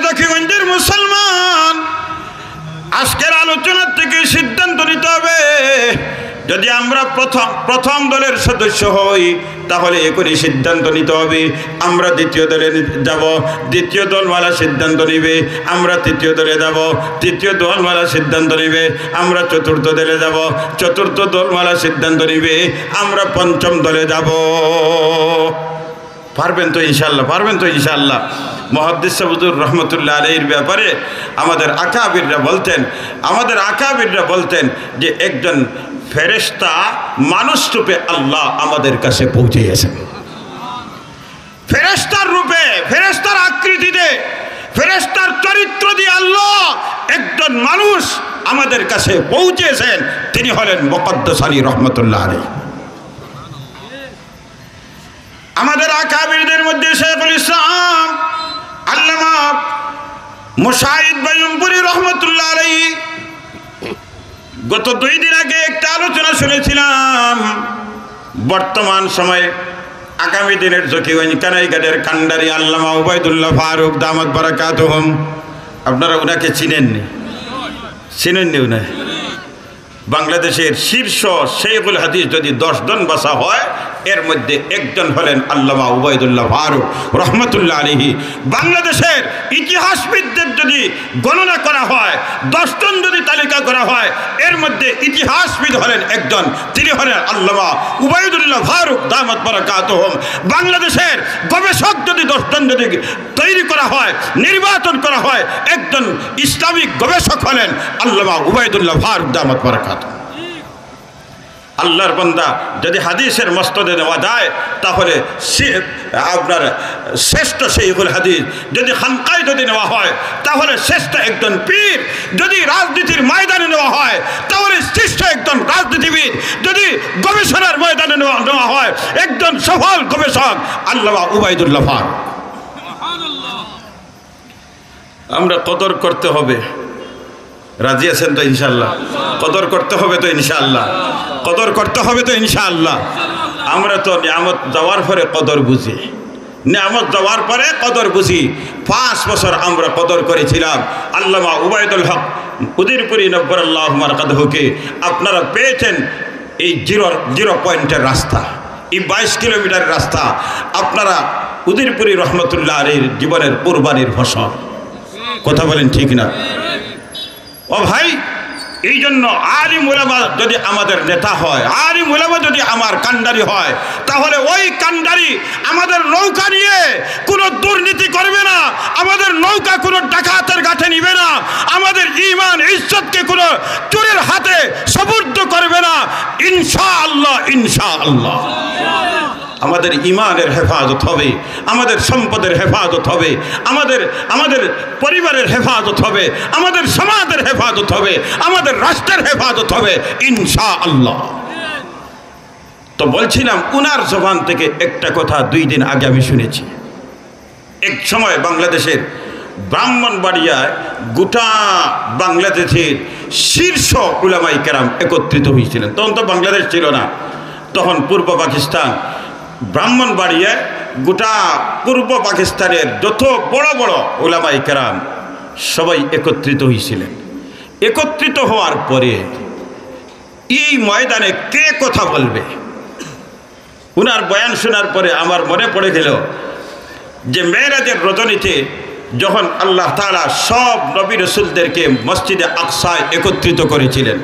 S1: দক্ষিণগঞ্জের মুসলমান, আজকের আলোচনার থেকে সিদ্ধান্ত নিতে হবে যদি আমরা প্রথম দলের সদস্য হই তাহলে এখনই সিদ্ধান্ত নিতে হবে আমরা 2য় দলে যাব। 2য় দলওয়ালা সিদ্ধান্ত নেবে আমরা 3য় দলে যাব। 3য় দলওয়ালা সিদ্ধান্ত নেবে আমরা 4র্থ দলে যাব। 4র্থ দলওয়ালা সিদ্ধান্ত নেবে আমরা 5ম দলে যাব। পারবেন তো ইনশাআল্লাহ? পারবেন তো ইনশাআল্লাহ? মুহাদ্দিস হুজুর রহমতুল্লাহ আলাইহির ব্যাপারে আমাদের আকাবিররা বলতেন যে একজন ফেরেশতা মানুষ রূপে আল্লাহ আমাদের কাছে পৌঁছেছেন। ফেরেশতার রূপে, ফেরেশতার আকৃতিতে, ফেরেশতার চরিত্র দিয়ে আল্লাহ একজন মানুষ আমাদের কাছে পৌঁছেছেন। তিনি হলেন মুকদ্দাস আলী রহমতুল্লাহ আলাইহি। আমাদের আকাবিরদের মধ্যে শেখুল ইসলাম আল্লামা মুশাহিদ বাইনপুরী রহমতুল্লাহ আলাইহি। গত 2 দিন আগে একটা আলোচনা শুনেছিলাম। বর্তমান সময়ে আগামী দিনের জকিগঞ্জ কানাইঘাটের কান্ডারি আল্লামা উবাইদুল্লাহ ফারুক দামাত বারাকাতুহুম, আপনারা ওনাকে চিনেননি? উনি বাংলাদেশের শীর্ষ শেখুল হাদিস যদি 10 জন বাছা হয় এর মধ্যে একজন হলেন আল্লামা উবাইদুল্লাহ ফারুক রহমতুল্লাহ আলাইহি। বাংলাদেশের ইতিহাসবিদদের যদি গণনা করা হয়, 10 জন যদি তালিকা করা হয় এর মধ্যে ইতিহাসবিদ হলেন একজন, তিনি হলেন আল্লামা উবাইদুল্লাহ ফারুক দামাত বারাকাতুহুম। বাংলাদেশের গবেষক যদি 10 জন যদি তৈরি করা হয়, নির্বাচন করা হয়, একজন ইসলামিক গবেষক হলেন আল্লামা উবাইদুল্লাহ ফারুক দামাত বারাকাতুহুম। আল্লাহর বান্দা যদি হাদিসের মস্তদে নেওয়া যায় তাহলে আপনার শ্রেষ্ঠ শেখুল হাদিস, যদি খানকায় যদি নেওয়া হয় তাহলে শ্রেষ্ঠ একজন পীর, যদি রাজনীতির ময়দানে নেওয়া হয় তাহলে শ্রেষ্ঠ একজন রাজনীতিবিদ, যদি গবেষণার ময়দানে নেওয়া হয় একজন সফল গবেষক আল্লামা উবাইদুল্লাহ ফারুক। আমরা কদর করতে হবে। রাজি আছেন তো ইনশাআল্লাহ? কদর করতে হবে তো ইনশাআল্লাহ? কদর করতে হবে তো ইনশাআল্লাহ? আমরা তো নিয়ামত যাওয়ার পরে কদর বুঝি, নিয়ামত যাওয়ার পরে কদর বুঝি। 5 বছর আমরা কদর করেছিলাম। আল্লামা উবাইদুল হক উদিরপুরি নব্বরাল্লাহু মারকাদাহুকে আপনারা পেয়েছেন এই জিরো পয়েন্টের রাস্তা, এই 22 কিলোমিটার রাস্তা আপনারা উদিরপুরি রহমতুল্লাহ আলাইহির জীবনের কুরবানির ফসল। কথা বলেন ঠিক না? ও ভাই, এই জন্য আলিম উলামা যদি আমাদের নেতা হয়, আলিম উলামা যদি আমার কান্ডারি হয়, তাহলে ওই কান্ডারি আমাদের নৌকা নিয়ে কোনো দুর্নীতি করবে না, আমাদের নৌকা কোনো ডাকাতের গাঠে নিবে না, আমাদের ঈমান ইজ্জতকে কোনো চোরের হাতে সুপুর্দ করবে না। ইনশাআল্লাহ, ইনশাআল্লাহ আমাদের ঈমানের হেফাজত হবে, আমাদের সম্পদের হেফাজত হবে, আমাদের পরিবারের হেফাজত হবে, আমাদের সমাজের হেফাজত হবে, আমাদের রাষ্ট্রের হেফাজত হবে ইনশাআল্লাহ। তো বলছিলাম উনার জবান থেকে একটা কথা 2 দিন আগে আমি শুনেছি। এক সময় বাংলাদেশের ব্রাহ্মণবাড়িয়ায় গোটা বাংলাদেশের শীর্ষ উলামায়ে কেরাম একত্রিত হয়েছিলেন। তখন তো বাংলাদেশ ছিল না, তখন পূর্ব পাকিস্তান। ব্রাহ্মণবাড়িয়ায় গোটা পূর্ব পাকিস্তানের যত বড় বড় উলামায়ে কেরাম সবাই একত্রিত হয়েছিলেন। একত্রিত হওয়ার পরে এই ময়দানে কে কথা বলবে, উনার বয়ান শোনার পরে আমার মনে পড়ে গেল যে মেরাজের রজনীতে যখন আল্লাহ তাআলা সব নবী রাসূলদেরকে মসজিদে আকসায় একত্রিত করেছিলেন,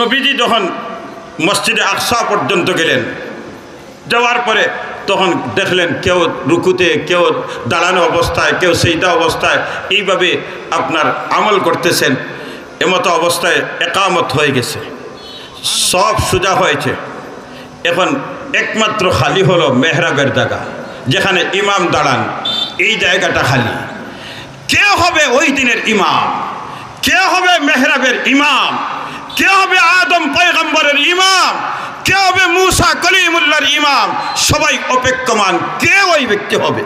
S1: নবীজি যখন মসজিদে আকসা পর্যন্ত গেলেন, যাওয়ার পরে তখন দেখলেন কেউ রুকুতে, কেউ দাঁড়ানো অবস্থায়, কেউ সেইদা অবস্থায় এইভাবে আপনার আমল করতেছেন। এমতো অবস্থায় একামত হয়ে গেছে, সব সোজা হয়েছে। এখন একমাত্র খালি হলো মেহরাবের জায়গা, যেখানে ইমাম দাঁড়ান, এই জায়গাটা খালি। কে হবে ওই দিনের ইমাম? কে হবে মেহরাবের ইমাম? কে হবে আদম পয়গম্বরের ইমাম? কে হবে মুসা কলিমুল্লাহর ইমাম? সবাই অপেক্ষমান কে ওই ব্যক্তি হবে।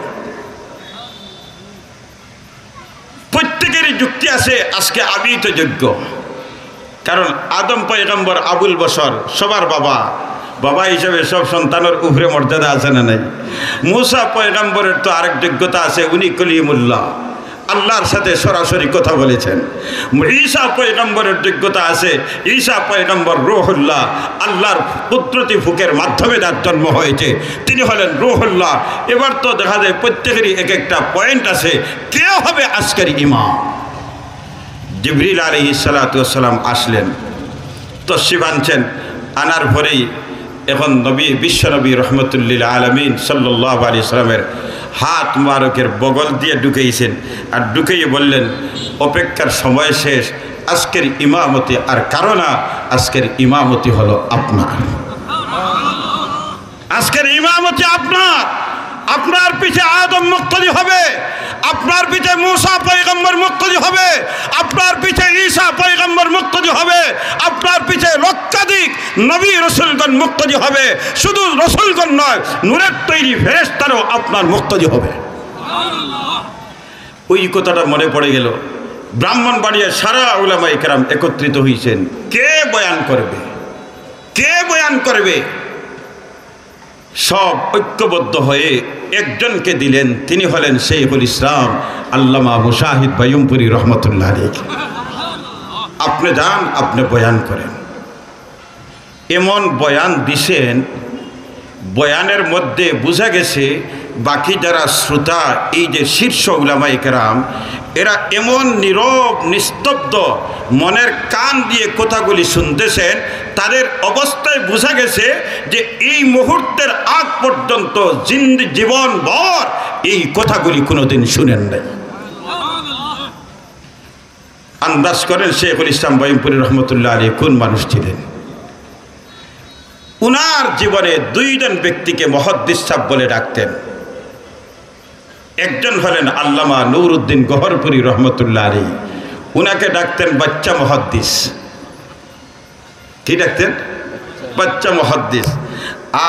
S1: প্রত্যেকেরই যুক্তি আছে আজকে আমি তো যোগ্য, কারণ আদম পয়গম্বর আবুল বশর সবার বাবা, বাবা হিসেবে সব সন্তানের উপরে মর্যাদা আছে না নাই? মুসা পয়গম্বরের তো আরেক যোগ্যতা আছে, উনি কলিমুল্লাহ, আল্লাহর সাথে সরাসরি কথা বলেছেন। ঈসা পয়গম্বরের যোগ্যতা আছে, ঈসা পয়গম্বর রূহুল্লাহ, আল্লাহর কুদরতি ফুকের মাধ্যমে তার জন্ম হয়েছে, তিনি হলেন রূহুল্লাহ। এবার তো দেখা যায় প্রত্যেকেরই এক একটা পয়েন্ট আছে, কে হবে আজকের ইমাম? জিবরিল আলাইহিস সালাতু ওয়াস সালাম আসলেন, তশরিফ আনছেন, আনার পরেই এখন নবী বিশ্বনবী রহমতুল্লিল আলামিন সাল্লাল্লাহু আলাইহি সাল্লামের হাত মুবারকের বগল দিয়ে ঢুকেইছেন, আর ঢুকেই বললেন অপেক্ষার সময় শেষ, আজকের ইমামতি আর কারো না, আজকের ইমামতি হলো আপনার। আজকের ইমামতি আপনার। আপনার পিছে আদম মুক্তদি হবে, আপনার পিছে মুসা পয়গম্বর মুক্তদি হবে, আপনার পিছে ঈসা পয়গম্বর মুক্তদি হবে, আপনার পিছে লক্ষাধিক নবী রসুলগণ মুক্তদি হবে। শুধু রসুলগণ নয়, নূরের তৈরি ফেরেশতারাও আপনার মুক্তদি হবে। ওই কথাটা মনে পড়ে গেল। ব্রাহ্মণবাড়িয়ার সারা উলামায়ে কেরাম একত্রিত হয়েছেন। কে বয়ান করবে? কে বয়ান করবে? সব ঐক্যবদ্ধ হয়ে একজনকে দিলেন, তিনি হলেন শাইখুল ইসলাম আল্লামা মুজাহিদ বাইয়ুমপুরী রহমতুল্লাহ আলাইহি। আপনি যান, আপনি বয়ান করেন। এমন বয়ান দিছেন, বয়ানের মধ্যে বোঝা গেছে বাকি যারা শ্রোতা, এই যে শীর্ষ উলামায়ে কেরাম, এরা এমন নীরব নিস্তব্ধ মনের কান দিয়ে কথাগুলি শুনতেছেন, তাদের অবস্থায় বোঝা গেছে যে এই মুহূর্তের আগ পর্যন্ত জীবনভর এই কথাগুলি কোনোদিন শুনেন নাই। আন্দাজ করেন শাইখুল ইসলাম বাইয়ুমপুরী রহমতুল্লাহ আলাইহি কোন মানুষ ছিলেন। উনার জীবনে 2 জন ব্যক্তিকে মুহাদ্দিস সাহেব বলে ডাকতেন। একজন হলেন আল্লামা নুরউদ্দিন গহরপুরী রহমতুল্লাহ আলাইহি, উনাকে ডাকতেন বাচ্চা মুহাদ্দিস। কি ডাকতেন? বাচ্চা মুহাদ্দিস।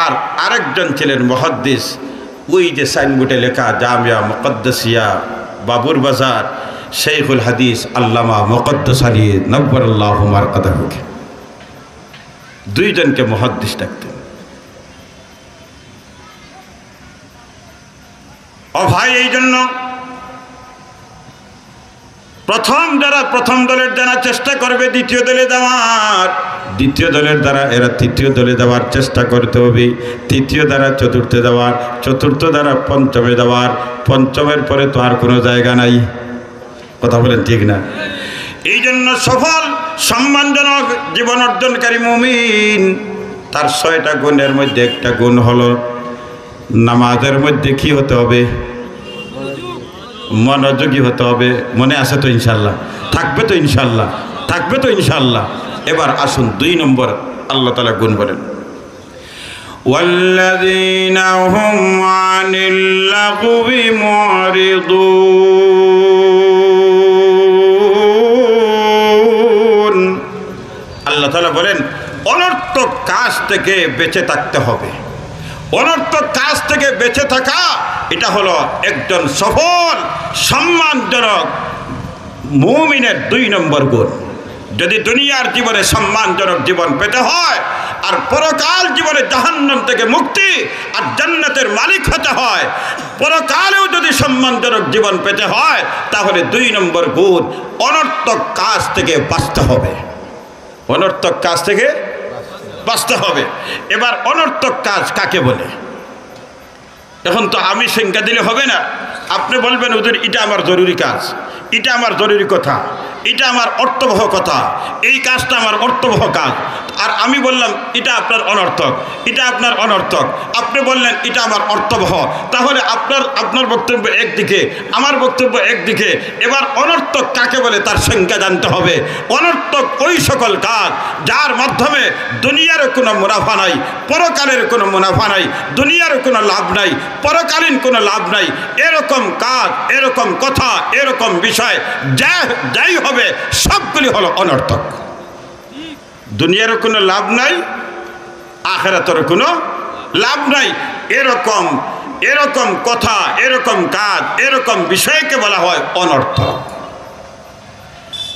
S1: আর আরেকজন ছিলেন মুহাদ্দিস, ওই যে সাইনবোর্ডে লেখা জামিয়া মুকদ্দাসিয়া বাবুর বাজার, শাইখুল হাদিস আল্লামা মুকদ্দাস আলী নব্বরাল্লাহু মারকাদাহু। 2 জনকে মুহাদ্দিস ডাকতেন। ও ভাই, এই জন্য প্রথম দলের যারা চেষ্টা করবে দ্বিতীয় দলে যাওয়ার, দ্বিতীয় দলের দ্বারা এরা তৃতীয় দলে যাওয়ার চেষ্টা করতে হবে, তৃতীয় দ্বারা চতুর্থে যাওয়ার, চতুর্থ দ্বারা পঞ্চমে যাওয়ার, পঞ্চমের পরে তো আর কোনো জায়গা নাই। কথা বলেন ঠিক না? এই জন্য সফল সম্মানজনক জীবন অর্জনকারী মুমিন তার 6টা গুণের মধ্যে একটা গুণ হলো নামাজের মধ্যে কি হতে হবে? মনোযোগী হতে হবে। মনে আছে তো ইনশাল্লাহ? থাকবে তো ইনশাল্লাহ? থাকবে তো ইনশাল্লাহ? এবার আসুন 2 নম্বর আল্লাহ তাআলা গুণ বলেন, ওয়াল্লাযীনা হুম আনিল লাগবি মুরিদুন। আল্লাহ তাআলা বলেন অনর্থক কাজ থেকে বেঁচে থাকতে হবে। অনর্থক কাজ থেকে বেঁচে থাকা এটা হলো একজন সফল সম্মানজনক মুমিনের 2 নম্বর গুণ। যদি দুনিয়ার জীবনে সম্মানজনক জীবন পেতে হয় আর পরকাল জীবনে জাহান্নাম থেকে মুক্তি আর জান্নাতের মালিক হতে হয়, পরকালেও যদি সম্মানজনক জীবন পেতে হয় তাহলে 2 নম্বর গুণ অনর্থক কাজ থেকে বাঁচতে হবে। অনর্থক কাজ থেকে বাঁচতে হবে। এবার অনর্থক কাজ কাকে বলে? এখন তো আমি সংজ্ঞা দিলে হবে না। আপনি বলবেন হুজুর এটা আমার জরুরি কাজ, এটা আমার জরুরি কথা, এটা আমার অর্থবহ কথা, এই কাজটা আমার অর্থবহ কাজ। আর আমি বললাম এটা আপনার অনর্থক, এটা আপনার অনর্থক। আপনি বললেন এটা আমার অর্থবহ। তাহলে আপনার বক্তব্য একদিকে, আমার বক্তব্য একদিকে। এবার অনর্থক কাকে বলে তার সংজ্ঞা জানতে হবে। অনর্থক ওই সকল কাজ যার মাধ্যমে দুনিয়ার কোনো মুনাফা নাই, পরকালের কোনো মুনাফা নাই, দুনিয়ার কোনো লাভ নাই, পরকালীন কোনো লাভ নাই। এরকম কাজ, এরকম কথা, এরকম বিষয় যাই হবে সবগুলি হলো অনর্থক। দুনিয়ারও কোনো লাভ নাই, আখিরাতেরও কোনো লাভ নাই। এরকম কথা, এরকম কাজ, এরকম বিষয়কে বলা হয় অনর্থক।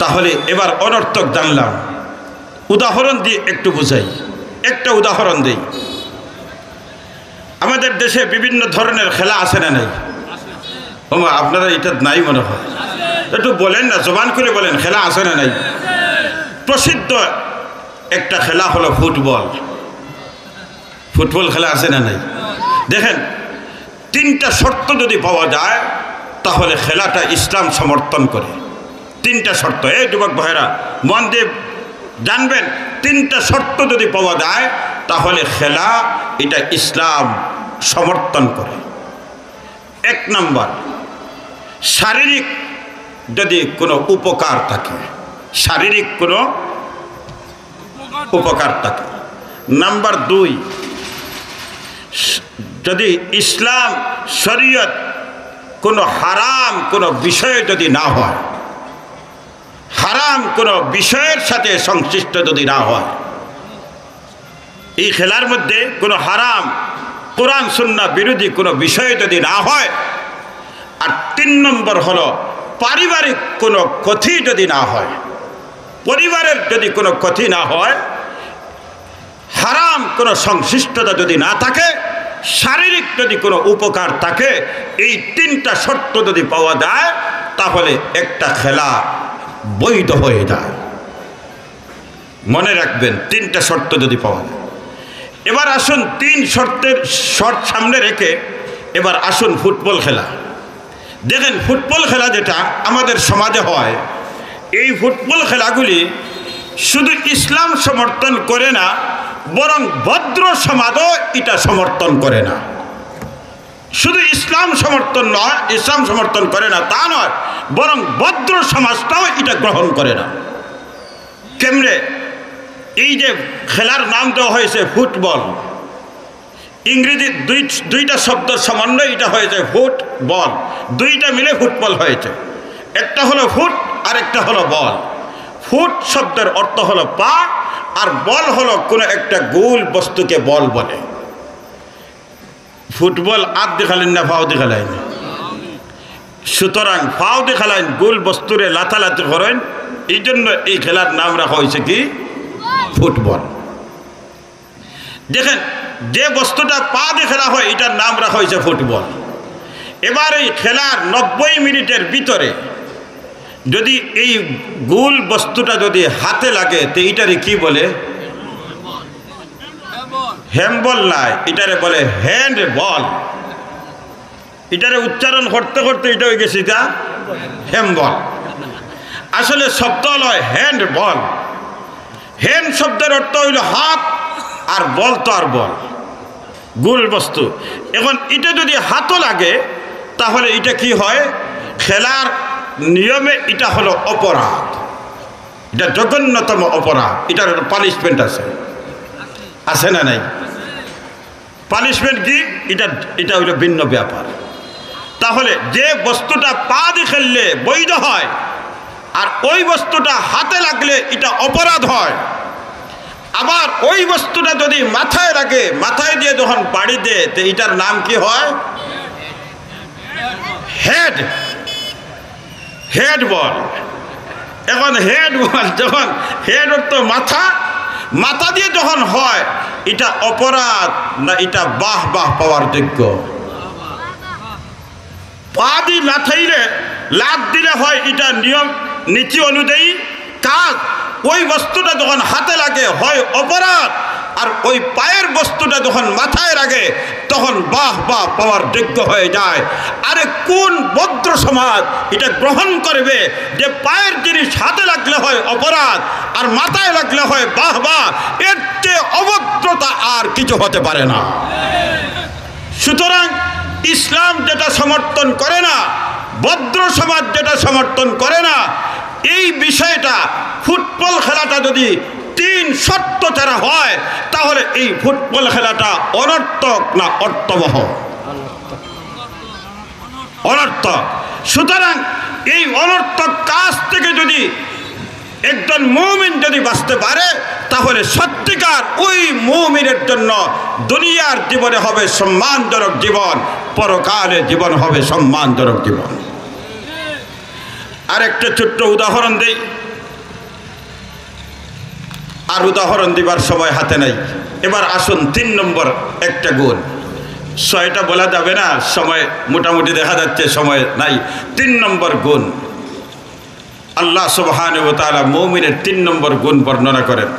S1: তাহলে এবার অনর্থক জানলাম, উদাহরণ দিয়ে একটু বুঝাই। একটা উদাহরণ দিই। আমাদের দেশে বিভিন্ন ধরনের খেলা আছে না নাই? ওমা আপনারা এটা নাই মনে হয়, একটু বলেন না, জবান করে বলেন, খেলা আছে না নাই? প্রসিদ্ধ একটা খেলা হলো ফুটবল। ফুটবল খেলা আছে না নাই? দেখেন 3টা শর্ত যদি পাওয়া যায় তাহলে খেলাটা ইসলাম সমর্থন করে। 3টা শর্ত, এই যুবক ভাইরা মন দিয়ে জানবেন, 3টা শর্ত যদি পাওয়া যায় তাহলে খেলা এটা ইসলাম সমর্থন করে। 1 নম্বর, শারীরিক যদি কোনো উপকার থাকে, শারীরিক কোনো উপকার থাকে। নাম্বার 2, যদি ইসলাম শরীয়ত কোনো হারাম কোনো বিষয় যদি না হয়, হারাম কোনো বিষয়ের সাথে সংশ্লিষ্ট যদি না হয়, এই খেলার মধ্যে কোনো হারাম কোরআন সুন্নাহ বিরোধী কোনো বিষয় যদি না হয়। আর 3 নম্বর হলো পারিবারিক কোনো ক্ষতি যদি না হয়, পরিবারের যদি কোনো ক্ষতি না হয়, হারাম কোনো সংশ্লিষ্টতা যদি না থাকে, শারীরিক যদি কোনো উপকার থাকে, এই 3টা শর্ত যদি পাওয়া যায় তাহলে একটা খেলা বৈধ হয়ে যায়। মনে রাখবেন 3টা শর্ত যদি পাওয়া যায়। এবার আসুন 3 শর্তের শর্ত সামনে রেখে এবার আসুন ফুটবল খেলা। দেখেন ফুটবল খেলা যেটা আমাদের সমাজে হয়, এই ফুটবল খেলাগুলি শুধু ইসলাম সমর্থন করে না, বরং ভদ্র সমাজও এটা সমর্থন করে না। শুধু ইসলাম সমর্থন নয়, ইসলাম সমর্থন করে না তা নয়, বরং ভদ্র সমাজটাও এটা গ্রহণ করে না। কেমনে? এই যে খেলার নাম দেওয়া হয়েছে ফুটবল, ইংরেজি 2টা শব্দের সমন্বয় এটা হয়েছে ফুটবল, 2টা মিলে ফুটবল হয়েছে। একটা হলো ফুট আর একটা হলো বল। ফুট শব্দের অর্থ হলো পা, আর বল হলো কোনো একটা গোল বস্তুকে বল বলে। ফুটবল হাত দেখালেন না পাও দেখালেন, সুতরাং পাও দেখালেন গোল বস্তুরে লাথালাতি করেন, এই জন্য এই খেলার নাম রাখা হয়েছে কি ফুটবল। দেখেন যে বস্তুটা পা দিয়ে খেলা হয় এটার নাম রাখা হয়েছে ফুটবল। এবার এই খেলার 90 মিনিটের ভিতরে যদি এই গোল বস্তুটা যদি হাতে লাগে তো এটারে কি বলে? হ্যান্ডবল নাই, এটারে বলে হ্যান্ড বল। এটারে উচ্চারণ করতে করতে এটা হয়ে গেছে এটা হ্যান্ডবল। আসলে শব্দ হলো হ্যান্ড বল। হ্যান্ড শব্দের অর্থ হইল হাত, আর বল তো আর বল, গোল বস্তু। এখন এটা যদি হাতও লাগে তাহলে এটা কি হয়? খেলার নিয়মে এটা হলো অপরাধ, এটা জঘন্যতম অপরাধ। এটার পানিশমেন্ট আছে, আছে না নাই? পানিশমেন্ট কি? এটা হইল ভিন্ন ব্যাপার। তাহলে যে বস্তুটা পা দিয়ে খেললে বৈধ হয়, আর ওই বস্তুটা হাতে লাগলে এটা অপরাধ হয়। আবার ওই বস্তুটা যদি মাথায় লাগে, মাথায় দিয়ে যখন বাড়ি দেয়, তো এটার নাম কি হয়? হেড, হেড বল। এখন হেড বল যখন, হেড অর্থ মাথা, মাথা দিয়ে যখন হয়, এটা অপরাধ না এটা বাহ বাহ পাওয়ার যোগ্য? পা দিয়ে লাথাইলে, লাত দিলে হয় এটা নিয়ম নীতি অনুযায়ী কাজ। ওই বস্তুটা যখন হাতে লাগে হয় অপরাধ, আর ওই পায়ের বস্তুটা যখন মাথায় লাগে তখন বাহ বাহ পাওয়ার যোগ্য হয়ে যায়। আরে কোন ভদ্র সমাজ এটা গ্রহণ করবে যে পায়ের জিনিস হাতে লাগলে হয় অপরাধ, আর মাথায় লাগলে হয় বাহ বাহ? এর চেয়ে অভদ্রতা আর কিছু হতে পারে না। সুতরাং ইসলাম যেটা সমর্থন করে না, ভদ্র সমাজ যেটা সমর্থন করে না, এই বিষয়টা ফুটবল খেলাটা যদি 3 শর্ত ছাড়া হয় তাহলে এই ফুটবল খেলাটা অনর্থক না অর্থবহ? অনর্থক। সুতরাং এই অনর্থক কাজ থেকে যদি একজন মুমিন যদি বাঁচতে পারে তাহলে সত্যিকার ওই মুমিনের জন্য দুনিয়ার জীবনে হবে সম্মানজনক জীবন, পরকালে জীবন হবে সম্মানজনক জীবন। আরেকটা ছোট্ট উদাহরণ দেই, আর উদাহরণ দিবার সময় হাতে নাই। এবার আসুন 3 নম্বর একটা গুণ। 6টা বলা যাবে না, সময় মোটামুটি দেখা যাচ্ছে সময় নাই। 3 নম্বর গুণ আল্লাহ সুবহানাহু ওয়া তাআলা মুমিনের 3 নম্বর গুণ বর্ণনা করেন।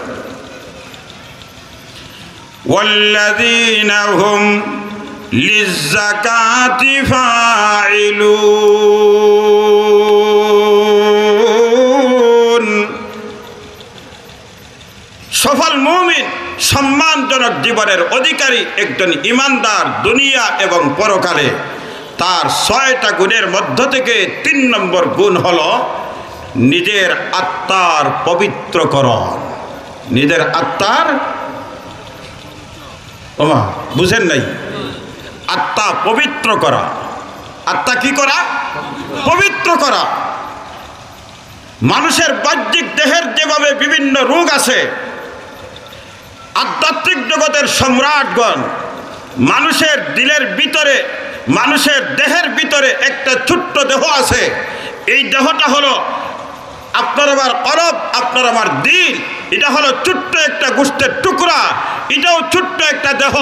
S1: ওয়াল্লাযীনা হুম লিয-যাকাতি ফাইলুন। সফল মুমিন সম্মানজনক জীবনের অধিকারী একজন ইমানদার দুনিয়া এবং পরকালে। তার 6টা গুণের মধ্য থেকে 3 নম্বর গুণ হলো নিজের আত্মার পবিত্রকরণ। নিজের আত্মার, ওমা বুঝেন নাই? আত্মা পবিত্র করা। আত্মা কি করা? পবিত্র করা। মানুষের বাহ্যিক দেহের যেভাবে বিভিন্ন রোগ আছে, আধ্যাত্মিক জগতের সম্রাটগণ মানুষের দিলের ভিতরে, মানুষের দেহের ভিতরে একটা ছোট্ট দেহ আছে। এই দেহটা হলো আপনার আমার কলব, আপনার আমার দিল। এটা হলো ছোট্ট একটা গোষ্ঠের টুকরা, এটাও ছোট্ট একটা দেহ।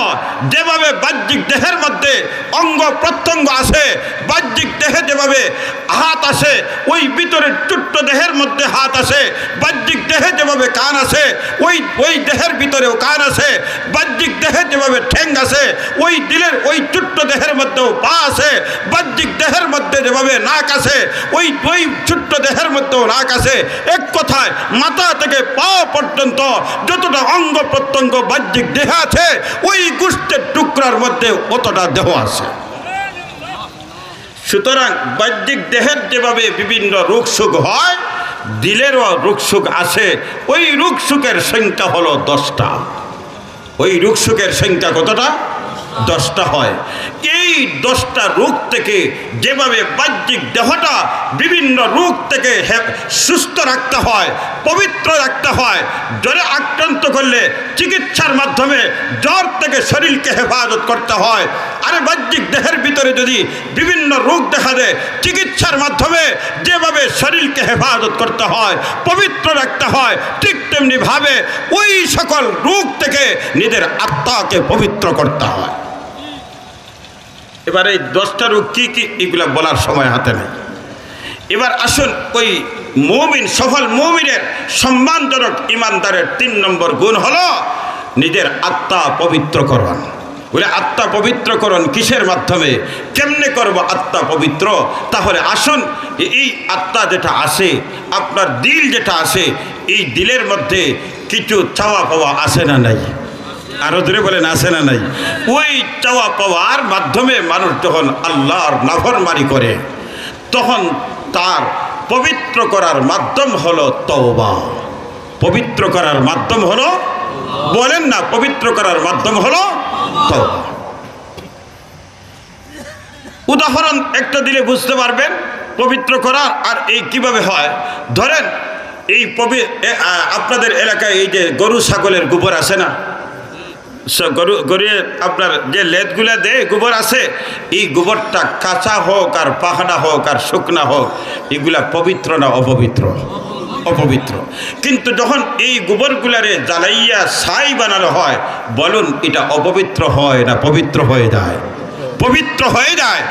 S1: যেভাবে বাহ্যিক দেহের মধ্যে অঙ্গ প্রত্যঙ্গ আছে, বাহ্যিক দেহে যেভাবে হাত আসে, ওই ভিতরের ছোট্ট দেহের মধ্যে হাত আসে। বাহ্যিক দেহে যেভাবে কান আছে, ওই দেহের ভিতরেও কান আছে। বাহ্যিক দেহে যেভাবে ঠ্যাং আছে, ওই দিলের ওই ছোট্ট দেহের মধ্যেও পা আছে। বাহ্যিক দেহের মধ্যে যেভাবে নাক আছে, ওই ছোট্ট দেহের মধ্যেও নাক আছে। এক কথায় মাথা থেকে পা পর্যন্ত যতটা অঙ্গ প্রত্যঙ্গ বাহ্যিক দেহ আছে, ওই গোষ্ঠের টুকরার মধ্যে অতটা দেহ আছে। সুতরাং বাহ্যিক দেহের যেভাবে বিভিন্ন রোগ সুখ হয়, দিলেরও রোগ সুখ আছে। ওই রোগ সুখের সংখ্যা হলো 10টা। ওই রোগ সুখের সংখ্যা কতটা? 10টা হয়। এই 10টা রোগ থেকে যেভাবে বাহ্যিক দেহটা বিভিন্ন রোগ থেকে সুস্থ রাখতে হয়, পবিত্র রাখতে হয়। জ্বরে আক্রান্ত করলে চিকিৎসার মাধ্যমে জ্বর থেকে শরীরকে হেফাজত করতে হয়। আরে বাহ্যিক দেহের ভিতরে যদি বিভিন্ন রোগ দেখা দেয়, চিকিৎসার মাধ্যমে যেভাবে শরীরকে হেফাজত করতে হয়, পবিত্র রাখতে হয়, ঠিক তেমনি ভাবে ওই সকল রোগ থেকে নিজের আত্মাকে পবিত্র করতে হয়। এবার এই 10টা রোগ কি কি, এগুলো বলার সময় হাতে নেই। এবার আসুন ওই মুমিন, সফল মুমিনের সম্মানজনক ইমানদারের 3 নম্বর গুণ হলো নিজের আত্মা পবিত্রকরণ। বলে আত্মা পবিত্রকরণ কিসের মাধ্যমে, কেমনে করব আত্মা পবিত্র? তাহলে আসুন, এই আত্মা যেটা আছে, আপনার দিল যেটা আছে, এই দিলের মধ্যে কিছু চাওয়া পাওয়া আছে না নাই? আরো দূরে বলেন আছে না নাই? ওই চাওয়া পাওয়ার মাধ্যমে মানুষ যখন আল্লাহর নাফরমানি করে, তখন তার পবিত্র করার মাধ্যম হলো তওবা। পবিত্র করার মাধ্যম হলো, বলেন না, পবিত্র করার মাধ্যম হলো তওবা। উদাহরণ একটা দিলে বুঝতে পারবেন পবিত্র করা আর এই কিভাবে হয়। ধরেন এই আপনাদের এলাকায় এই যে গরু ছাগলের গোবর আছে না, গরু আপনার যে লেদগুলা দেয় গোবর আছে, এই গোবরটা কাঁচা হোক আর পাহাড়া হোক আর শুকনা হোক, এগুলা পবিত্র না অপবিত্র? অপবিত্র। কিন্তু যখন এই গোবরগুলারে জ্বালাইয়া ছাই বানানো হয়, বলুন এটা অপবিত্র হয় না পবিত্র হয়ে যায়? পবিত্র হয়ে যায়।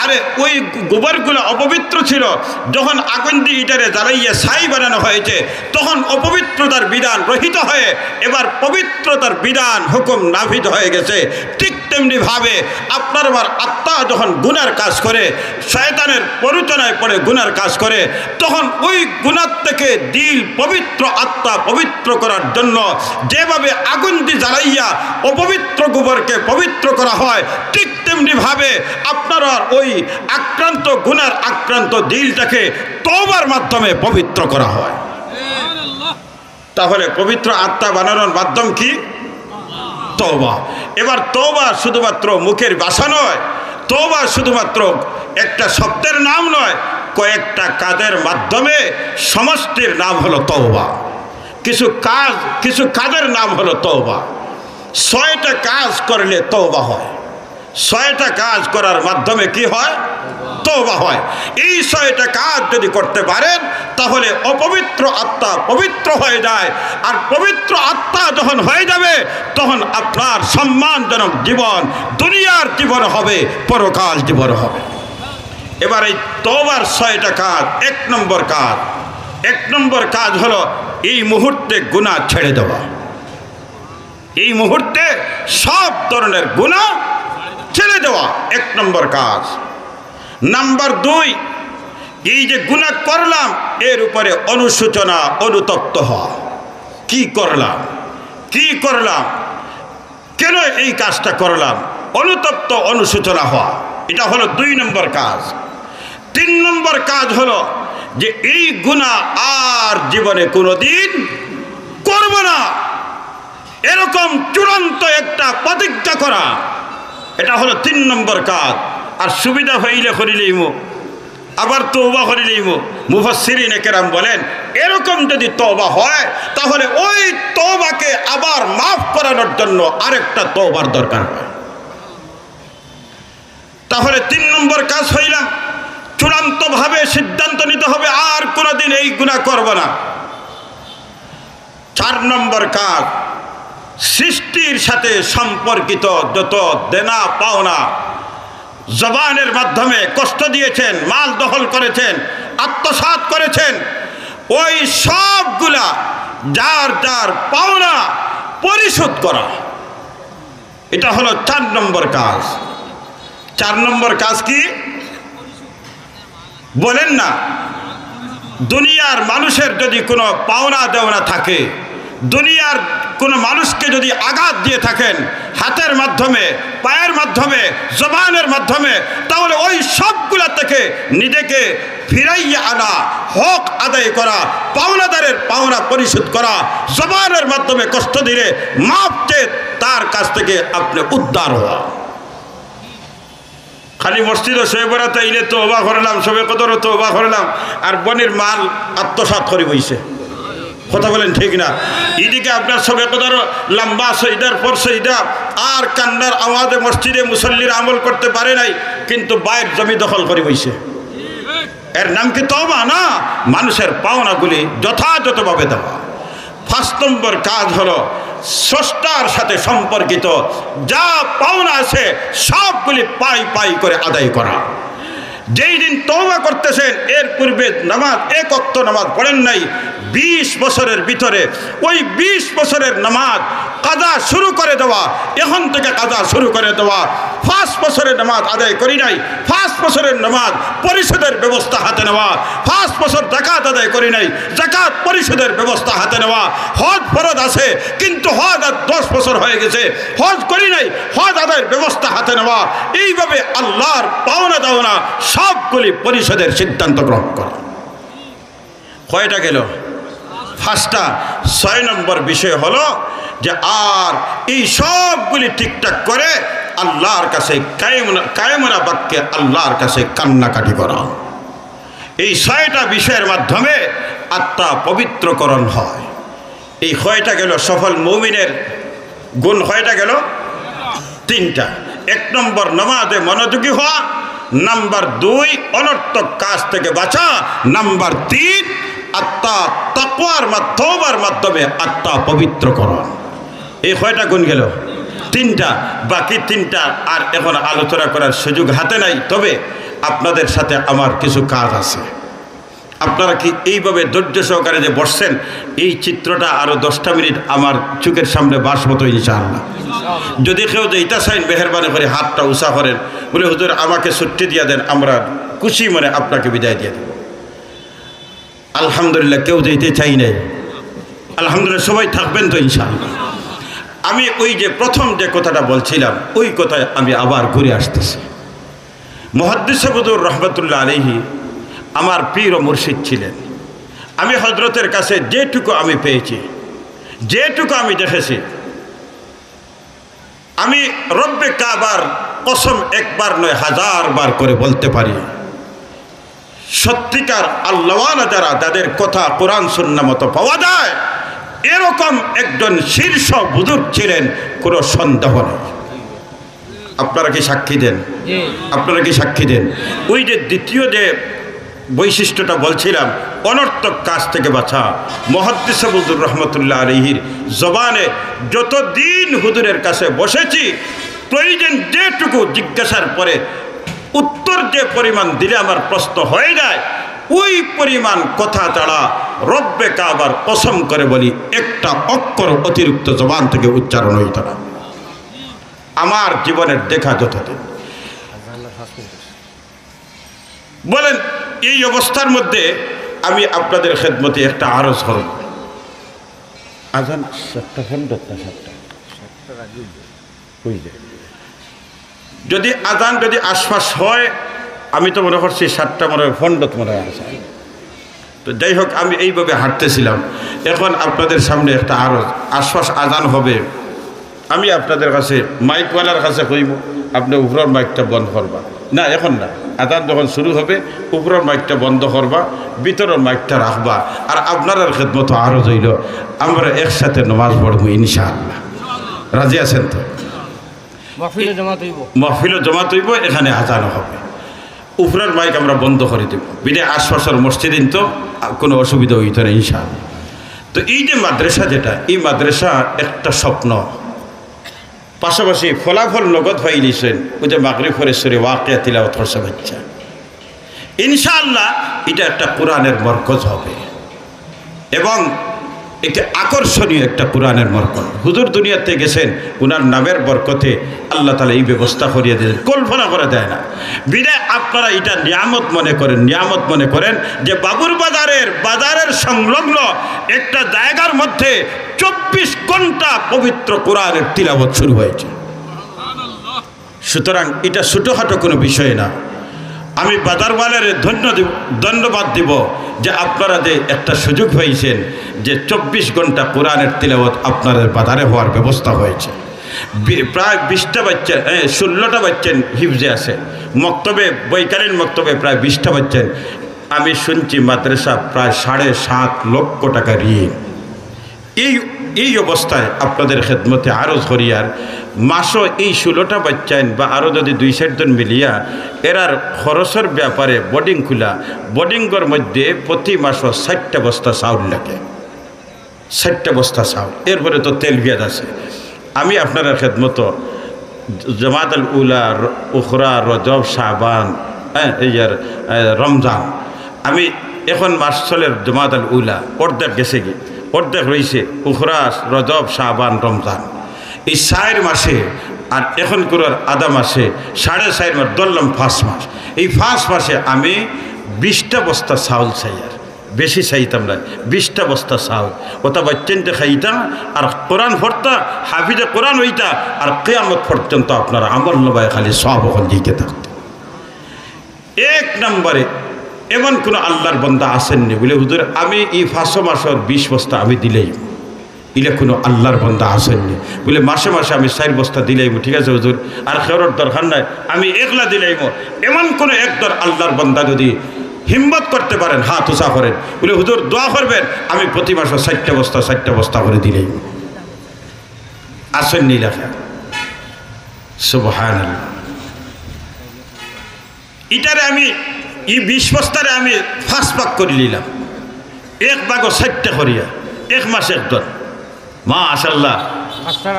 S1: আরে ওই গোবরগুলো অপবিত্র ছিল, যখন আগুন দিয়ে ইটারে জ্বালাইয়া ছাই বানানো হয়েছে, তখন অপবিত্রতার বিধান রহিত হয়ে এবার পবিত্রতার বিধান হুকুম নাফিজ হয়ে গেছে। ঠিক তেমনি ভাবে আপনার আমার আত্মা যখন গুনার কাজ করে, শয়তানের প্ররোচনায় পড়ে গুনার কাজ করে, তখন ওই গুনার থেকে দিল পবিত্র, আত্মা পবিত্র করার জন্য যেভাবে আগুন দিয়ে জ্বালাইয়া অপবিত্র গোবরকে পবিত্র করা হয়, ঠিক তেমনি ভাবে আপনারা ওই আক্রান্ত গুনার আক্রান্ত দিলটাকে তওবার মাধ্যমে পবিত্র করা হয়। তাহলে পবিত্র আত্মা বানানোর মাধ্যম কি? তওবা। এবার তওবা শুধুমাত্র মুখের ভাষা নয়, তওবা শুধুমাত্র একটা শব্দের নাম নয়, কয়েকটা কাজের মাধ্যমে সমষ্টির নাম হলো তওবা। কিছু কাজের নাম হলো তওবা। 6টা কাজ করলে তওবা হয়। 6টা কাজ করার মাধ্যমে কি হয়? তওবা হয়। এই 6টা কাজ যদি করতে পারেন, তাহলে অপবিত্র আত্মা পবিত্র হয়ে যায়। আর পবিত্র আত্মা যখন হয়ে যাবে, তখন আপনার সম্মানজনক জীবন দুনিয়ার জীবন হবে, পরকাল জীবন হবে। এবার এই তওবার 6টা কাজ, 1 নম্বর কাজ হলো এই মুহূর্তে গুনাহ ছেড়ে দেওয়া। এই মুহূর্তে সব ধরনের গুনাহ ছেড়ে দেওয়া 1 নম্বর কাজ। নাম্বার 2, এই যে গুনাহ করলাম এর উপরে অনুশোচনা, অনুতপ্ত হওয়া। কি করলাম, কেন এই কাজটা করলাম, অনুতপ্ত অনুশোচনা হওয়া, এটা হলো 2 নম্বর কাজ। 3 নম্বর কাজ হলো যে এই গুনাহ আর জীবনে কোনোদিন করব না, এরকম চূড়ান্ত একটা প্রতিজ্ঞা করা, এটা হলো 3 নম্বর কাজ। আর সুবিধা হইলে করিলেই আবার তওবা করিলেই মুফাসসিরিনে কেরাম বলেন, এরকম যদি তওবা হয়, তাহলে ওই তওবাকে আবার মাফ করানোর জন্য আরেকটা তওবার দরকার হয়। তাহলে 3 নম্বর কাজ হইলাম, চূড়ান্তভাবে সিদ্ধান্ত নিতে হবে আর কোনোদিন এই গুনাহ করব না। 4 নম্বর কাজ, সৃষ্টির সাথে সম্পর্কিত যত দেনা পাওনা, জবানের মাধ্যমে কষ্ট দিয়েছেন, মাল দখল করেছেন, আত্মসাৎ করেছেন, ওই সবগুলা যার যার পাওনা পরিশোধ করা, এটা হলো 4 নম্বর কাজ। 4 নম্বর কাজ কি বলেন না? দুনিয়ার মানুষের যদি কোনো পাওনা দেওনা থাকে, দুনিয়ার কোনো মানুষকে যদি আঘাত দিয়ে থাকেন, হাতের মাধ্যমে, পায়ের মাধ্যমে, জবানের মাধ্যমে, তাহলে ওই সবগুলা থেকে নিজেকে ফিরাইয়া আনা, হক আদায় করা, পাওনাদারের পাওনা পরিশোধ করা, জবানের মাধ্যমে কষ্ট দিলে মাপ চেয়ে তার কাছ থেকে আপনি উদ্ধার হওয়া। খালি মসজিদও শোয়ে বেড়াতে ইলে তওবা করলাম, সবে কদরও তওবা করলাম, আর বনের মাল আত্মসাৎ করে বইছে। কথা বলেন ঠিক না? এদিকে আপনার সবে কদর লম্বা সজদার পর সজদা আর কান্নার আওয়াজে মসজিদে মুসল্লিরা আমল করতে পারে নাই, কিন্তু বাইর জমি দখল করে বইছে। এর নাম কি তওবা? না, মানুষের পাওনাগুলি যথাযথভাবে দেওয়া। 5 নম্বর কাজ হলো স্রষ্টার সাথে সম্পর্কিত যা পাওনা আছে সবগুলি পাই করে আদায় করা। যেই দিন তওবা করতেছেন, এর পূর্বে নামাজ, 1 ওয়াক্ত নামাজ পড়েন নাই, 20 বছরের ভিতরে ওই 20 বছরের নামাজ কাজা শুরু করে দেওয়া, এখন থেকে কাজা শুরু করে দেওয়া। 5 বছরের নামাজ আদায় করি নাই, 5 বছরের নামাজ পরিশোধের ব্যবস্থা হাতে নেওয়া। 5 বছর যাকাত আদায় করি নাই, যাকাত পরিশোধের ব্যবস্থা হাতে নেওয়া। হজ ফরজ আছে কিন্তু হজ আর 10 বছর হয়ে গেছে, হজ করি নাই, হজ আদায়ের ব্যবস্থা হাতে নেওয়া। এইভাবে আল্লাহর পাওনা দাওনা সবগুলি পরিশোধের সিদ্ধান্ত গ্রহণ করা। কয়টা গেল? 5টা। 6 নম্বর বিষয় হলো যে আর এই সবগুলি ঠিকঠাক করে আল্লাহর কাছে কায়েমনা বাক্যে আল্লাহর কাছে কান্নাকাটি করা। এই 6টা বিষয়ের মাধ্যমে আত্মা পবিত্রকরণ হয়। এই 6টা গেল সফল মুমিনের গুণ। 6টা গেল? 3টা। 1 নম্বর নামাজে মনোযোগী হওয়া, নাম্বার 2 অনর্থক কাজ থেকে বাঁচা, নাম্বার 3 আত্মা তাকওয়ার তওবার মাধ্যমে আত্মা পবিত্রকরণ। এই 6টা গুণ গেল? 3টা। বাকি 3টা আর এখন আলোচনা করার সুযোগ হাতে নাই। তবে আপনাদের সাথে আমার কিছু কাজ আছে। আপনারা কি এইভাবে ধৈর্য সহকারে যে বসছেন, এই চিত্রটা আরো 10টা মিনিট আমার চোখের সামনে বাসবো তো ইনশাআল্লাহ। যদি কেউ যে ইটা চাইন মেহরবানি করে হাতটা উঁচা করেন, বলে হুজুর আমাকে ছুটি দিয়ে দেন, আমরা খুশি মনে আপনাকে বিদায় দিয়ে দেব। আলহামদুলিল্লাহ, কেউ যেতে চাই নাই। আলহামদুলিল্লাহ, সবাই থাকবেন তো ইনশাআল্লাহ। আমি ওই যে প্রথম যে কথাটা বলছিলাম, ওই কথায় আমি আবার ঘুরে আসতেছি। মুহাদ্দিস হুজুর রহমতুল্লাহ আলাইহি আমার পীর ও মুর্শিদ ছিলেন। আমি হযরতের কাছে যেটুকু আমি পেয়েছি, যেটুকু আমি দেখেছি, আমি রব্বে কাবার কসম একবার নয় 1000 বার করে বলতে পারি, সত্যিকার আল্লাহওয়ালা যারা, যাদের কথা কোরআন সুন্নাহ মতো পাওয়া যায়, এরকম একজন শীর্ষ বুজুর্গ ছিলেন, কোনো সন্দেহ নেই। আপনারা কি সাক্ষী দেন? আপনারা কি সাক্ষী দেন? ওই যে দ্বিতীয় যে বৈশিষ্ট্যটা বলছিলাম, অনর্থক কাজ থেকে বাঁচা। মুহাদ্দিস হুজুর রহমতুল্লাহ আলাইহির জবানে যতদিন হুজুরের কাছে বসেছি, প্রয়োজন যেটুকু জিজ্ঞাসার পরে উত্তর যে পরিমাণ দিলে আমার প্রশ্ন হয়ে যায়, ওই পরিমাণ কথা ছাড়া রব্বে কাবার কসম করে বলি একটা অক্ষর অতিরিক্ত জবান থেকে উচ্চারণ হইত না আমার জীবনের দেখা যতদিন। বলেন, এই অবস্থার মধ্যে আমি আপনাদের খেদমতে একটা আরজ করব। আজান 7টা যদি আজান যদি আশপাশ হয়, আমি তো মনে করছি 7টা মনে হয় ফন্ডত মনে হয় আছে। তো যাই হোক, আমি এইভাবে হাঁটতেছিলাম। এখন আপনাদের সামনে একটা আরজ, আশপাশ আজান হবে, আমি আপনাদের কাছে মাইকওয়ালার কাছে কইব, আপনি উপরের মাইকটা বন্ধ করবা না, এখন না, আজান যখন শুরু হবে উপরের মাইকটা বন্ধ করবা, ভিতরের মাইকটা রাখবা। আর আপনার খেদমত আরজ হইল, আমরা একসাথে নামাজ পড়বো ইনশাআল্লাহ। রাজি আছেন তো? মাহফিলও জমাত হইব, এখানে আজান হবে, উপরের মাইক আমরা বন্ধ করে দেব। বিদায় আশপাশের মসজিদিন তো কোনো অসুবিধা হইত না ইনশাআল্লাহ। তো এই যে মাদ্রাসা, যেটা এই মাদ্রাসা একটা স্বপ্ন, পাশাপাশি ফলাফল নগদ হয়ে নিয়েছেন। ওই যে মাগরিব ফরেশ্বরে ওয়াকিয়া তিলাওয়াত করছে বাচ্চা, ইনশাআল্লাহ এটা একটা কোরআনের মরকজ হবে এবং এটা আকর্ষণীয় একটা কোরআনের মরকজ। হুজুর দুনিয়াতে গেছেন, ওনার নামের বরকতে আল্লাহ তাআলা এই ব্যবস্থা করিয়ে দিয়েছেন, কল্পনা করে দেয় না। বিদায় আপনারা এটা নিয়ামত মনে করেন, নিয়ামত মনে করেন যে বাবুর বাজারের সংলগ্ন একটা জায়গার মধ্যে 24 ঘন্টা পবিত্র কোরআনের তিলাওয়াত শুরু হয়েছে। সুতরাং এটা ছোটোখাটো কোনো বিষয় না। আমি বাজারওয়ালার ধন্যবাদ দিব যে আপনারা যে একটা সুযোগ হয়েছেন যে 24 ঘন্টা কোরআনের তিলাওয়াত আপনাদের বাজারে হওয়ার ব্যবস্থা হয়েছে। প্রায় 20টা বাচ্চা, 16টা বাচ্চা হিফজে আছে। মক্তবে, বৈকালীন মক্তবে প্রায় 20টা বাচ্চা। আমি শুনছি মাদ্রাসা প্রায় 7.5 লক্ষ টাকা ঋণ। এই অবস্থায় আপনাদের খেদমতে আরো হরিয়ার মাসও এই 16টা বাচ্চাইন বা আরও যদি 2-4 জন মিলিয়া এরার খরচের ব্যাপারে বোর্ডিং খোলা, বোর্ডিংয়ের মধ্যে প্রতি মাসও 60টা বস্তা চাউল লাগে, 60টা বস্তা চাউল। এরপরে তো তেল পেঁয়াজ আছে। আমি আপনার খেদমত জামাত আল উলা, উখরা, রজব, শাবান, এই রমজান, আমি এখন মাস চলের জমাত আল উলা অর্ধেক গেছে কি, অর্ধেক রয়েছে উখরাস, রজব, শাবান, রমজান। এই 4 মাসে আর এখন করার আধা মাসে 4.5 মাস ধরলাম 5 মাস। এই 5 মাসে আমি 20টা বস্তা চাউল চাই, আর বেশি চাইতাম না, 20টা বস্তা চাউল ওটা বাচ্চানতে খাইতা আর কোরআন পড়তা, হাফিজে কোরআন হইতা, আর কিয়ামত পর্যন্ত আপনারা আমার নবায় খালি সব ওখান দিতে থাকতো। 1 নম্বরে এমন কোনো আল্লাহর বান্দা আসেননি বলে হুজুর আমি এই 5 মাসের 20 বস্তা আমি দিলেই, ইলে কোনো আল্লাহর বান্দা আসেননি বলে মাসে মাসে আমি 4 বস্তা দিলেইব, ঠিক আছে হুজুর আর খেরোর দরকার নাই, আমি একলা দিলেইব। এমন কোনো একদর আল্লাহর বান্দা যদি হিম্মত করতে পারেন হাত উঁচা করেন বলে হুজুর দোয়া করবেন আমি প্রতি মাসে 4টা বস্তা করে দিলেই আসেননি লেখা। সুবহানাল্লাহ। এটারে আমি এই 20 বস্তারে আমি 5 ভাগ করে নিলাম, 1 ভাগও 4টা করিয়া 1 মাসে একদর। মাশাআল্লাহ মাস্টার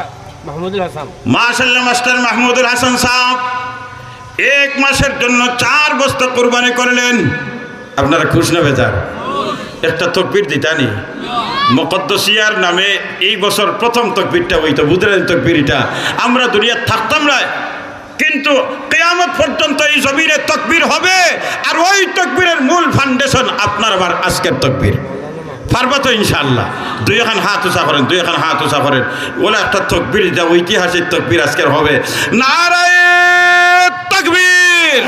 S1: মাহমুদুল হাসান, মাশাআল্লাহ মাস্টার মাহমুদুল হাসান সাহেব 1 মাসের জন্য 4 বস্তা কুরবানি করলেন। আপনারা খুশ না বেজার? একটা তকবীর দিতানি মুকদ্দাসিয়ার নামে এই বছর প্রথম তকবীরটা হইতো, বুঝলেন তকবীরটা আমরা দুনিয়া থাকতাম না, কিন্তু কিয়ামত পর্যন্ত এই জমিনে তকবীর হবে, আর ওই তকবীরের মূল ফাউন্ডেশন আপনার আমার আজকের তকবীর। পারবা তো ইনশাআল্লাহ? 2 এখন হাত উঁচা করেন, 2 এখন হাত উঁচা করেন, ওলা একটা তকবীর যা ঐতিহাসিক তকবীর আজকের হবে। নারায়ে তাকবীর,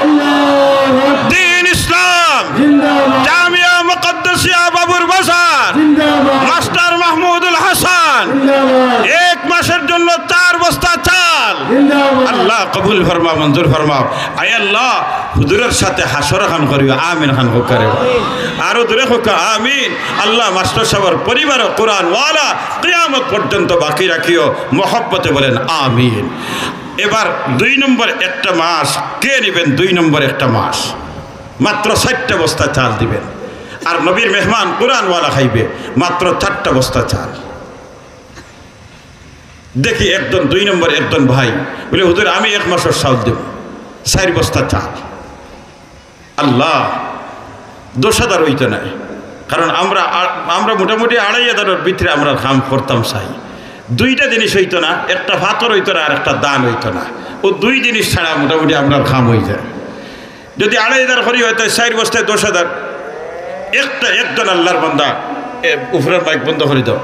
S1: দ্বীন ইসলাম জামিয়া মুকদ্দাসিয়া বাবুর বাজার, মাস্টার মাহমুদুল হাসান 1 মাসের জন্য 4 বস্তা চাল। আল্লাহ কবুল ফরমাও, মঞ্জুর ফরমাও। আয় আল্লাহ হুজুরের সাথে হাসর খান করিও, আমিন খান হোক করে, আরো দূরে হোক আমিন। আল্লাহ মাস্টার সাহেবের পরিবার কোরআন ওয়ালা কিয়ামত পর্যন্ত বাকি রাখিও, মহব্বতে বলেন আমিন। এবার 2 নম্বর একটা মাস কে নেবেন? 2 নম্বর একটা মাস মাত্র 4টা বস্তা চাল দিবেন, আর নবীর মেহমান কোরআনওয়ালা খাইবে মাত্র 4টা বস্তা চাল। দেখি একজন 2 নম্বর একজন ভাই বলে হুজুর আমি 1 মাসের চাউল দেব, 4 বস্তা চাল। আল্লাহ 10,000 হইতো না, কারণ আমরা মোটামুটি 2,500-এর ভিতরে আমরা কাম করতাম চাই। 2টা জিনিস হইতো না, একটা ভাতর হইতো না আর একটা দান হইতো না, ও 2 জিনিস ছাড়া মোটামুটি আপনার খাম হয়ে যায়। যদি 2,500 করি হয়তো 4 বস্তায় 10,000। একজন আল্লাহর বান্দা উপরের মাইক বন্ধ করে দাও,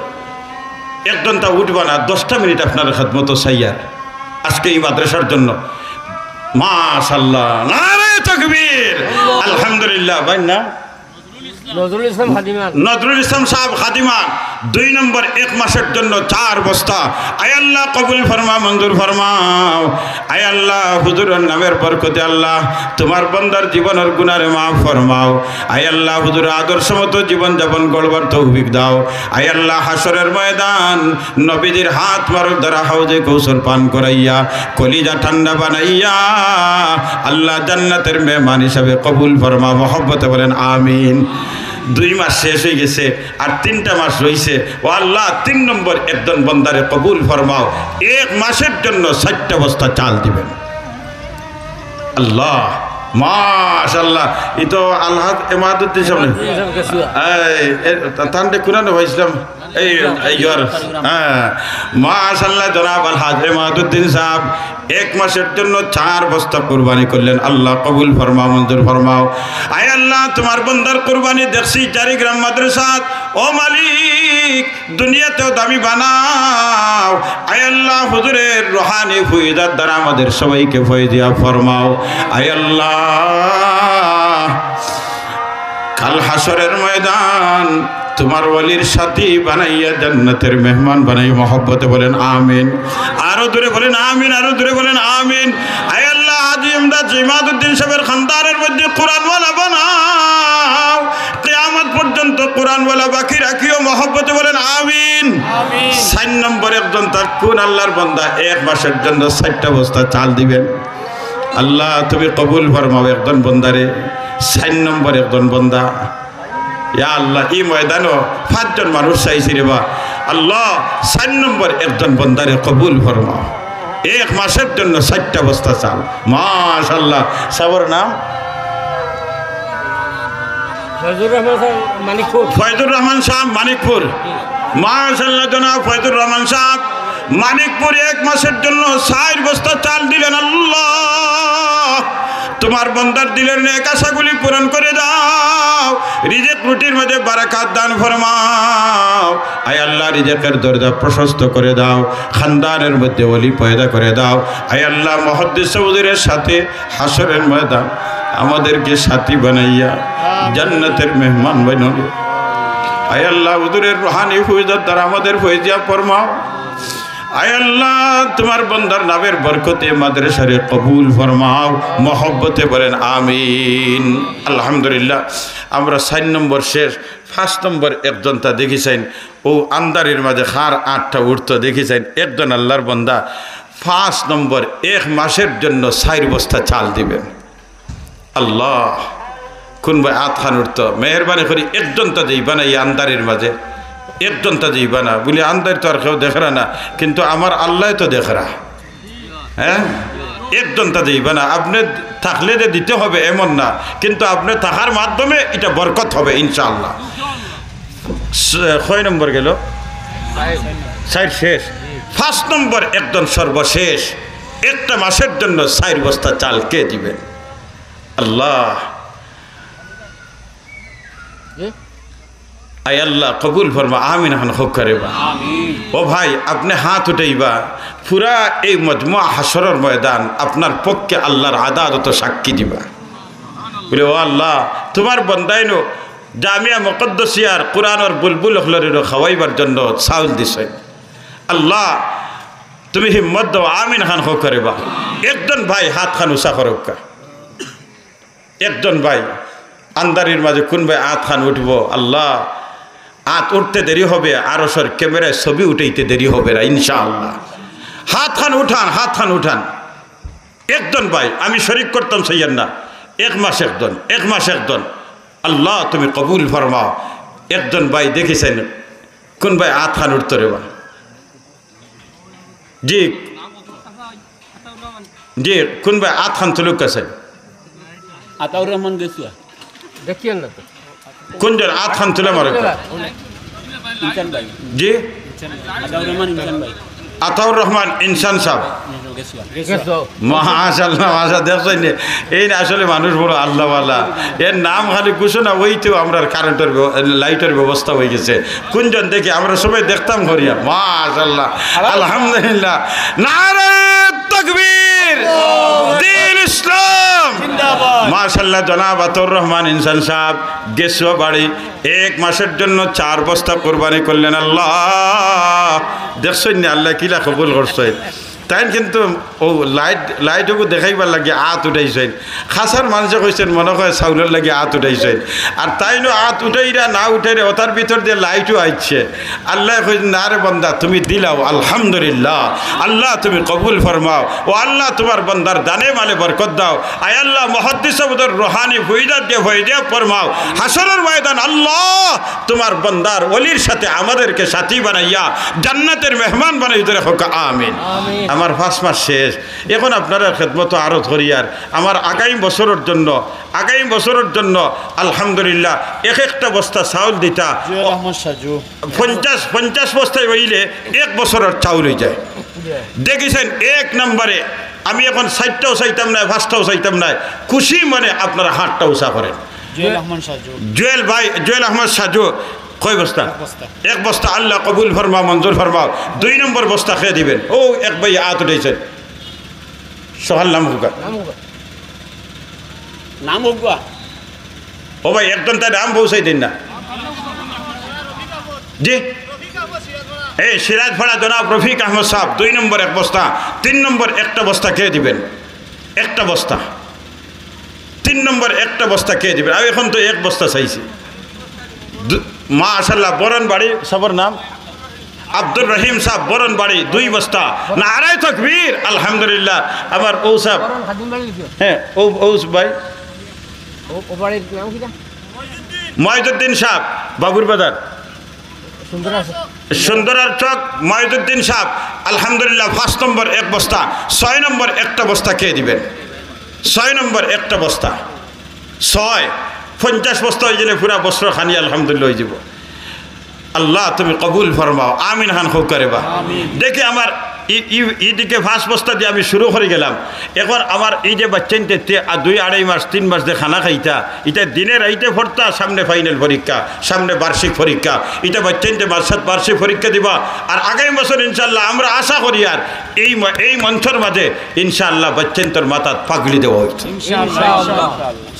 S1: একজন তা উঠবা না, 10টা মিনিট আপনার খেদমত চাইয়ার আজকে এই মাদ্রাসার জন্য। মাশাআল্লাহ, নারে তাকবীর, আলহামদুলিল্লাহ। ভাই না নজরুল ইসলাম সাহেব খাদিমান 2 নম্বর 1 মাসের জন্য 4 বস্তা। আয় আল্লাহ কবুল ফরমা, মঞ্জুর ফরমাও। আয় আল্লাহ হুজুরের নামের বরকতে আল্লাহ তোমার বান্দার জীবনের গুনাহ মাফ ফরমাও। আয় আল্লাহ হুজুর আদর্শ মতো জীবন যাপন করবার তৌফিক দাও। আয় আল্লাহ হাসরের ময়দান নবীদের হাত মারক দ্বারা হাউজে কৌশল পান করাইয়া কলিজা ঠান্ডা বানাইয়া আল্লাহ জান্নাতের মেহমান হিসাবে কবুল ফরমা, মহব্বতে বলেন আমিন। 2 মাস শেষ হয়ে গেছে আর 3টা মাস রয়েছে। ও আল্লাহ 3 নম্বর একজন বান্দারে কবুল ফরমাও, 1 মাসের জন্য 4টা বস্তা চাল দিবেন। আল্লাহ মাশাআল্লাহ। এই তো আল্লাহ ইমাদুদ্দিন সামনে তান্ডে কুরানো ভাইছিলাম মাশাআল্লাহ। জনাব আলহাজ ইমাদুদ্দিন সাহেব 1 মাসের জন্য 4 বস্তা কুরবানি করলেন। আল্লাহ কবুল ফরমাও, মঞ্জুর ফরমাও। আয় আল্লাহ তোমার বান্দার কুরবানি দেখছি 4 গ্রাম মাদ্রাসাত, ও মালিক দুনিয়াতেও দামি বানাও। আয় আল্লাহ হুজুরের রুহানি ফয়দার দ্বারা আমাদের সবাইকে ফয়দিয়া ফরমাও। আয় আল্লাহ কাল হাসরের ময়দান তোমার ওয়ালির সাথী বানাইয়া জান্নাতের মেহমান বানাই, মহব্বতে বলেন আমিন। আরো দূরে বলেন আমিন, আরো দূরে বলেন আমিন। আয় আল্লাহ হাজী ইমদাদ ইমাদুদ্দিন সাহেবের খানদানের মধ্যে কোরআনওয়ালা বানাও, কিয়ামত পর্যন্ত কোরআনওয়ালা বাকি রাখিও, মহব্বতে বলেন আমিন। 4 নম্বর একজন তার কোন আল্লাহর বান্দা 1 মাসের জন্য 4টা বস্তা চাল দিবেন। আল্লাহ তুমি কবুল ফরমাও একজন বন্দারে। 4 নম্বর একজন বন্দা, ইয়া আল্লাহ এই ময়দানও 5 জন মানুষ চাইছি রে বা আল্লাহ, 4 নম্বর একজন বন্দারে কবুল ফরমাও, 1 মাসের জন্য 4টা বস্তা চাল। মাশাআল্লাহ। সবার নাম ফয়জুর রহমান সাহেব মানিকপুর, মাশাআল্লাহ জনাব ফয়জুর রহমান সাহেব মানিকপুর 1 মাসের জন্য 4 বস্তা চাল দিলেন। আল্লাহ তোমার বান্দার দিলের নেক আশাগুলি পূরণ করে দাও, রিজিক রুটির মধ্যে বারাকাত দান ফরমাও। আয় আল্লাহ রিজিকের দরজা প্রশস্ত করে দাও, খানদানের মধ্যে ওলি পয়দা করে দাও। আয় আল্লাহ মুহাদ্দিস হুজুরের সাথে হাসরের ময়দান আমাদেরকে সাথী বানাইয়া জান্নাতের মেহমান বানাও। আয় আল্লাহ হুজুরের রুহানি ফয়জাত দ্বারা আমাদের ফয়জিয়া ফরমাও। আয় আল্লাহ তোমার বান্দার নামের বরকতে মাদ্রাসারে কবুল ফরমাও, মহব্বতে বলেন আমিন। আলহামদুলিল্লাহ আমরা 4 নম্বর শেষ, 5 নম্বর একজনটা দেখিছেন ও আন্দারের মাঝে খার 8টা উঠতো দেখিছেন একজন আল্লাহর বান্দা 5 নম্বর 1 মাসের জন্য 4 বস্তা চাল দিবেন। আল্লাহ কোন ভাই আত খান উঠতো মেহরবানি করি একজনটা যাইবা না এই আন্দারের মাঝে, একজনটা যাইবা না বলি আন্দার তো আর কেউ দেখরা না, কিন্তু আমার আল্লাহ তো দেখরা। হ্যাঁ একজনটা যাইবা না, আপনি থাকলে যে দিতে হবে এমন না, কিন্তু আপনি থাকার মাধ্যমে এটা বরকত হবে ইনশাআল্লাহ। 6 নম্বর গেল 4 শেষ, 5 নম্বর একজন সর্বশেষ 1টা মাসের জন্য 4 বস্তা চাল কে দিবেন? আল্লাহ আয় আল্লাহ কবুল ফরমা আমিন। এখন হোক করে ও ভাই আপনি হাত উঠাইবা, পুরা এই মজমুয়া হাসরের ময়দান আপনার পক্ষে আল্লাহর আদালত সাক্ষী দিবা বলে ও আল্লাহ তোমার বন্দাইনো জামিয়া মুকদ্দাসিয়ার কোরআনের বুলবুল হলরেরও খাওয়াইবার জন্য চাউল দিছে। আল্লাহ তুমি হিম্মত দাও, আমিন খান হোক করে বা। একজন ভাই হাত খান উষা করুকা, একজন ভাই আন্দারির মাঝে কোন ভাই আত খান উঠব। আল্লাহ আত উঠতে দেরি হবে, আরশের ক্যামেরায় ছবি উঠাইতে দেরি হবে না ইনশাআল্লাহ। হাত খান উঠান, হাত খান উঠান। একজন ভাই আমি শরীক করতাম সৈয়ান না, 1 মাস একজন, 1 মাস একজন। আল্লাহ তুমি কবুল ফরমাও। একজন ভাই দেখেছেন কোন ভাই আত খান উঠতে রে বা জি জি কোন ভাই আত খান তুলুক আছেন?
S2: আতাউর রহমান গেছিয়া দেখিয়েন না তো
S1: কোনজন আত খান তুলে মারে
S2: ইনসান ভাই
S1: জি
S2: আতাউর রহমান ইনসান ভাই
S1: আতাউর রহমান ইনসান সাহেব মাশাআল্লাহ মাশাআল্লাহ দেখছেন এই আসলে মানুষ বড় আল্লাহওয়ালা, এর নাম খালি কুছো না ওইতেও আমরা কারেন্টের লাইটের ব্যবস্থা হয়ে গেছে। কোনজন দেখি আমরা সবাই দেখতাম করিয়া মাশাআল্লাহ আলহামদুলিল্লাহ। নারে তাকবীর, দ্বীন ইসলাম জিন্দাবাদ। মাশাআল্লাহ জনাব আতাউর রহমান ইনসান সাহেব গেছুয়া বাড়ি 1 মাসের জন্য 4 বস্তা কোরবানি করলেন। আল্লাহ দেখছেন না আল্লাহ কিলা কবুল করছেন। তাই কিন্তু ও লাইটকু দেখাইবার লাগে আত উঠাইছেন। খাসার মানুষে কইছেন মনে হয় চাউলের লাগে আত উঠাইছেন, আর তাইনো আত উঠাইরা না উঠাইরে ওটার ভিতর দিয়ে লাইটও আইছে। আল্লাহ কইছেন না রে বান্দা তুমি দিলাও আলহামদুলিল্লাহ, আল্লাহ তুমি কবুল ফরমাও। ও আল্লাহ তোমার বান্দার দানে মালে বরকত দাও। আয় আল্লাহ মুহাদ্দিস সাহেবের রুহানি ফয়দাত দিয়ে ফয়দা ফরমাও। হাসরের ময়দান আল্লাহ তোমার বান্দার ওলির সাথে আমাদেরকে সাথী বানাইয়া জান্নাতের মেহমান বানাই ধরে হোক আমিন। আমার 5 মাস শেষ, এখন আপনারা খেদমত আরো ধরিয়ার আমার আগামী বছরের জন্য আলহামদুলিল্লাহ 1-1টা বস্তা চাউল দিতা 50 বস্তায় হইলে 1 বছরের চাউল হয়ে যায়। দেখেছেন 1 নম্বরে আমি এখন 4টাও চাইতাম না, 5টাও চাইতাম না, খুশি মানে আপনারা 8টা উষা করেন। জুয়েল ভাই, জুয়েল আহমদ সাজু কয় বস্তা? 1 বস্তা। আল্লাহ কবুল ফরমাও, মঞ্জুর ফরমাও। 2 নম্বর বস্তা খেয়ে দিবেন। ও এক ভাই আত উঠেছেন সোহাল নাম হুকা
S2: নাম হুকা
S1: ও ভাই একজন তাই নাম পৌঁছাই দিন না জি। এই সিরাজপাড়া জনাব রফিক আহমদ সাহেব 2 নম্বর 1 বস্তা। 3 নম্বর 1টা বস্তা খেয়ে দিবেন, 1টা বস্তা। 3 নম্বর 1টা বস্তা খেয়ে দিবেন। আমি এখন তো 1 বস্তা চাইছি। মাশাআল্লাহ বরণ বাড়ি সবার নাম আব্দুর রহিম সাহেব বরণ বাড়ি 2 বস্তা। নারায়ে তাকবীর আলহামদুলিল্লাহ। আমার ও সাহেব হ্যাঁ ও ভাই
S2: ও বাড়ির নাম কি?
S1: মহিউদ্দিন সাহেব বাবুর বাজার সুন্দরার চক মহিউদ্দিন সাহেব আলহামদুলিল্লাহ 5 নম্বর 1 বস্তা। 6 নম্বর 1টা বস্তা খেয়ে দিবেন। 6 নম্বর 1টা বস্তা 6 50 বস্তা হয়ে গেলে পুরা বস্ত্র খানি আলহামদুলিল্লাহ হয়ে যাব। আল্লাহ তুমি কবুল ফরমাও, আমিন খান খুব করে বা। দেখে আমার ইদিকে 5 বস্তা দিয়ে আমি শুরু করে গেলাম। এখন আমার এই যে বাচ্চাইতে 2-2.5 মাস 3 মাস দিয়ে খানা খাইতা, এটা দিনে রাইতে পড়তা, সামনে ফাইনাল পরীক্ষা, সামনে বার্ষিক পরীক্ষা, এটা বাচ্চাইতে বার্ষিক পরীক্ষা দিবা। আর আগামী বছর ইনশাল্লাহ আমরা আশা করি আর এই মঞ্চের মাঝে ইনশাল্লাহ বাচ্চাইন্তর মাথাত পাগড়ি দেওয়া হইতো,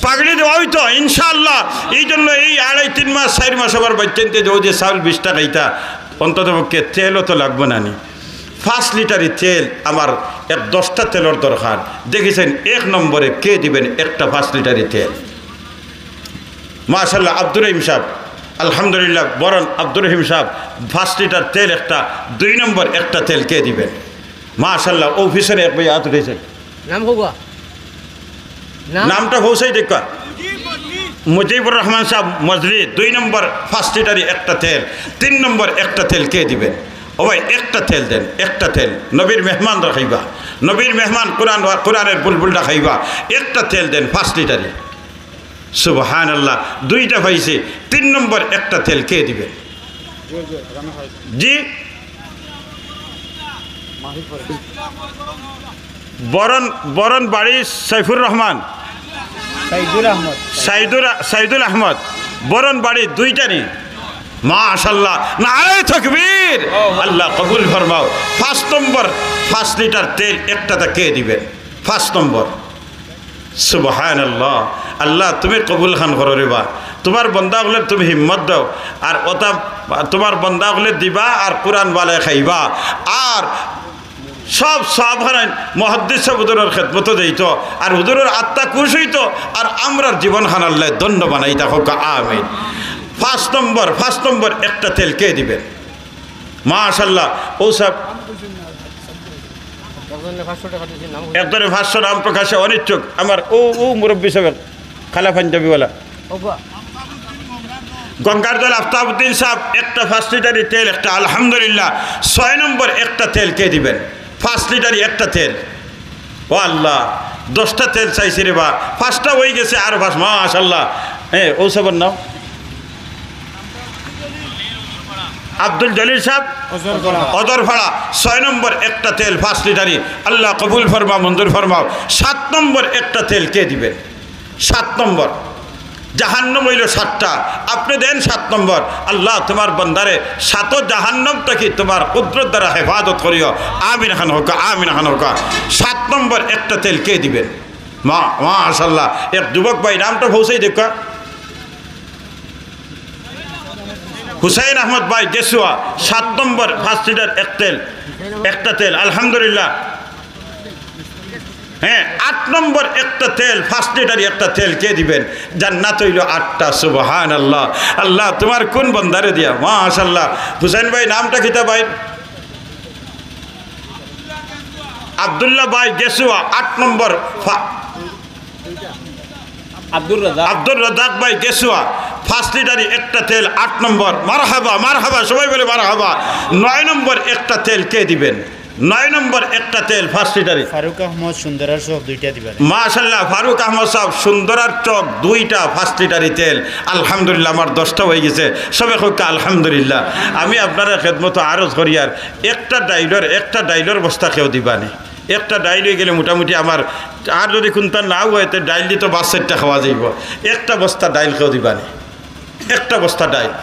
S1: পাগড়ি দেওয়া হইতো ইনশাল্লাহ। এই জন্য এই 2.5-3 মাস 4 মাস আবার বাচ্চাইতে যে চাউল 20 টাকা খাইতা, অন্তত পক্ষে তেলও তো লাগবে না নি। 5 লিটারি তেল আমার 10টা তেলের দরকার। দেখেছেন 1 নম্বরে কে দিবেন একটা 5 লিটারি তেল? মাশাআল্লাহ আব্দুর রহিম সাহেব, আলহামদুলিল্লাহ বরণ আব্দুর রহিম সাহেব 5 লিটার তেল একটা। 2 নম্বর একটা তেল কে দিবেন? মাশাআল্লাহ অফিসের এক ভাই হাত উঠেছেন, নামটা পৌঁছাই দেখা, মুজিবুর রহমান সাহেব মজলি। 2 নম্বর 5 লিটারি একটা তেল। 3 নম্বর একটা তেল কে দিবেন? ও ভাই একটা তেল দেন, একটা তেল। নবীর মেহমান রাখাইবা, নবীর মেহমান কোরআনের বুলবুলটা খাইবা, একটা তেল দেন 5 লিটারি। সুবহানাল্লাহ, 2টা পাইছে। 3 নম্বর একটা তেল কে দিবেন? জি বরণ বাড়ি সাইফুর রহমান, সাইদুল আহমদ, বরণ বাড়ি 2টারই। মাশাআল্লাহ, নারে তাকবীর, আল্লাহ কবুল ফরমাও। 5 নম্বর 5 লিটার তেল একটাতে কে দিবেন? 5 নম্বর। সুবহানাল্লাহ, আল্লাহ তুমি কবুল খান করো রে বা। তোমার বন্দাগুলো তুমি হিম্মত দাও, আর ওটা তোমার বন্দাগুলো দিবা, আর কোরআন বালে খাইবা, আর সব সাবধান মুহাদ্দিস হুজুরের খেদমত দিত, আর হুজুরের আত্মা খুশ হইত, আর আমরার জীবন খান আল্লাহ দণ্ড বানাইতা হোক, আমিন। 5 নম্বর একটা তেল কে দিবেন? মাশাআল্লাহ ও সব একজনে 500 নাম প্রকাশে অনিচ্ছুক। আমার ও মুরব্বী সাহেব খালা পাঞ্জাবিওয়ালা গঙ্গারদল আফতাবউদ্দিন সাহেব একটা 5 লিটারি তেল একটা, আলহামদুলিল্লাহ। 6 নম্বর একটা তেল কে দিবেন? 5 লিটারি একটা তেল। ও আল্লাহ, 10টা তেল চাইছি রে বা, 5টা হয়ে গেছে, আর 5। মাশাআল্লাহ, হ্যাঁ ও সবার নাম আব্দুল জলিল সাহেব অদরপাড়া। 6 নম্বর একটা তেল 5 লিটারি। আল্লাহ কবুল ফরমা, মঞ্জুর ফরমাও। 7 নম্বর একটা তেল কে দিবেন? 7 নম্বর। জাহান্নাম হইল 7টা, আপনি দেন 7 নম্বর। আল্লাহ তোমার বান্দারে 7 জাহান্নাম থেকে তোমার কুদরত দ্বারা হেফাজত করিও, আমিন খান হোক, আমিন খান হোক। 7 নম্বর একটা তেল কে দিবেন? মাশাআল্লাহ, এক যুবক ভাই নামটা পৌঁছাই দেখা, হুসাইন আহমদ ভাই গেসুয়া। 7 নম্বর 5 লিটার একটা তেল, আলহামদুলিল্লাহ। হ্যাঁ 8 নম্বর একটা তেল 5 লিটারি একটা তেল কে দিবেন? জান্নাত হইল 8টা। সুবহানাল্লাহ, আল্লাহ তোমার কোন বন্দারে দিয়া। মাশাআল্লাহ, হুসাইন ভাই নামটা কিতা ভাই? আব্দুল্লাহ ভাই গেসুয়া। 8 নম্বর আব্দুর রাজাক ভাই গেসুয়া। 5 লিটারি একটা তেল, 8 নম্বর। মারহাবা, মারহাবা, সবাই বলে মারহাবা। 9 নম্বর একটা তেল কে দিবেন? 9 নম্বর একটা তেল 5 লিটারি।
S3: ফারুক আহমদ সুন্দরার চক 2টা দিবেন।
S1: মাশাআল্লাহ, ফারুক আহমদ সাহেব সুন্দরার চক 2টা 5 লিটারি তেল। আলহামদুলিল্লাহ, আমার 10টা হয়ে গেছে। সবে হোক আলহামদুলিল্লাহ। আমি আপনারা খেদমত আরজ করি, আর একটা ডাইলর বস্তা কেউ দিবানি। একটা ডাইল হয়ে গেলে মোটামুটি আমার, আর যদি কোনটা নাও হয় তো ডাইল দিয়ে তো 5-4টা খাওয়া যাইব। একটা বস্তা ডাইল কেউ দিবানি, একটা বস্তা ডাইল।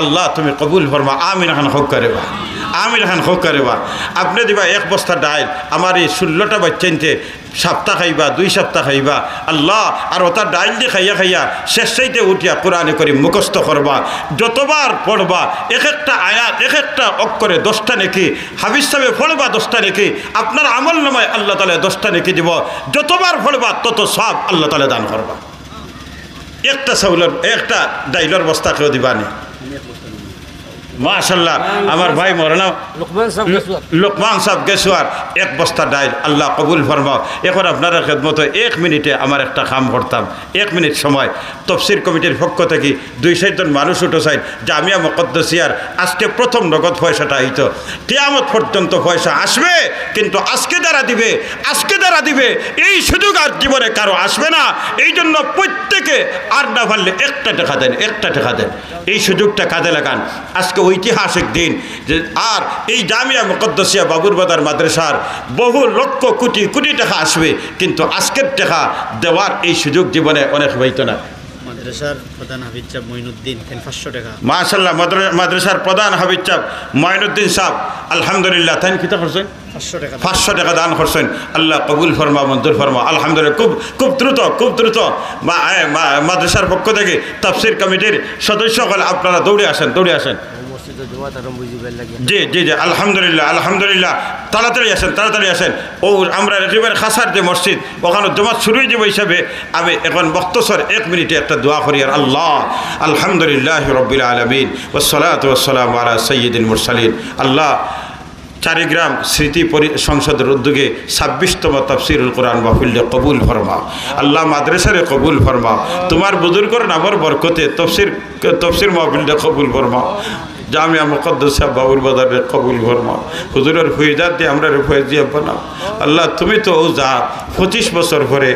S1: আল্লাহ তুমি কবুল ফরমা, আমিন খান হোক করে বা, আমিন খান হোক করে বা। আপনি দিবা 1 বস্তা ডাইল, আমার এই 16টা বাচ্চাইতে সপ্তাহ খাইবা, 2 সপ্তাহ খাইবা। আল্লাহ, আর ওটা ডাইল দিয়ে খাইয়া শেষ চাইতে উঠিয়া কোরআনে করিম মুখস্থ করবা। যতবার পড়বা এক একটা আয়াত, এক একটা অক্ষরে 10টা নেকি। হাফিজ সাহেব পড়বা 10টা নেকি, আপনার আমল নামায় আল্লাহ তাআলা 10টা নেকি দিব। যতবার পড়বা তত সব আল্লাহ তাআলা দান করবা। একটা ডাইলর বস্তা কেউ দিবানি। মাশাল্লাহ আমার ভাই মরানা লোকমান সাহেব গেছুয়ার 1 বস্তা ডাইল আল্লাহ কবুল ফরমাও। এখন আপনারা খেদমতে 1 মিনিটে আমার একটা কাম করতাম, 1 মিনিট সময় তফসির কমিটির পক্ষ থেকে 200 জন মানুষ উঠো চাই জামিয়া মুকদ্দাসিয়ার আজকে প্রথম নগদ পয়সাটা আইতো, কিয়ামত পর্যন্ত পয়সা আসবে, কিন্তু আজকে যারা দিবে এই সুযোগ আর জীবনে কারো আসবে না। এই জন্য প্রত্যেকে আর না পারলে একটা টাকা দেন, এই সুযোগটা কাজে লাগান। আজকে ঐতিহাসিক দিন যে আর এই জামিয়া মুকদ্দাসিয়া বাবুরবাজার মাদ্রাসার বহু লক্ষ কোটি কোটি টাকা আসবে, কিন্তু আজকের টাকা দেওয়ার এই সুযোগ জীবনে অনেক হইতো না।
S3: মাদ্রাসার প্রধান হাফিজ সাহেব মঈনুদ্দিন 500 টাকা।
S1: মাশাআল্লাহ মাদ্রাসার প্রধান হাফিজ সাহেব মঈনুদ্দিন সাহেব আলহামদুলিল্লাহ তাই কিতা করছেন 500 টাকা দান করছেন। আল্লাহ কবুল ফরমা, মঞ্জুর ফরমা। আলহামদুলিল্লাহ খুব দ্রুত মাদ্রাসার পক্ষ থেকে তাফসীর কমিটির সদস্যসকল আপনারা দৌড়ে আসেন। জি আলহামদুলিল্লাহ তাড়াতাড়ি আসেন। ও আমরা একেবারে খাসার যে মসজিদ ওখানে জমাত শুরুই যাব হিসাবে আমি এখন বক্তসর 1 মিনিটে একটা দোয়া করি। আর আল্লাহ আলহামদুলিল্লাহ রব্বিল আলামিন ওয়াসসালাতু ওয়াসসালামু আলা সাইয়্যিদিল মুরসালিন। আল্লাহ চারিগ্রাম স্মৃতি সংসদের উদ্যোগে 26তম তাফসীরুল কোরআন মাহফিলে কবুল ফরমা। আল্লাহ মাদ্রাসারে কবুল ফরমা, তোমার বুজুর্গর নামর বরকতে তফসির মাহফিলটা কবুল ফরমা। জামিয়া মুকদ্দাসিয়া বাবুরবাজারে কবুল ফরমা। হুজুরের ফয়দাত দিয়ে আমরা ফয়েজ দিয়ে বানাও। আল্লাহ তুমি তো ও যা 25 বছর পরে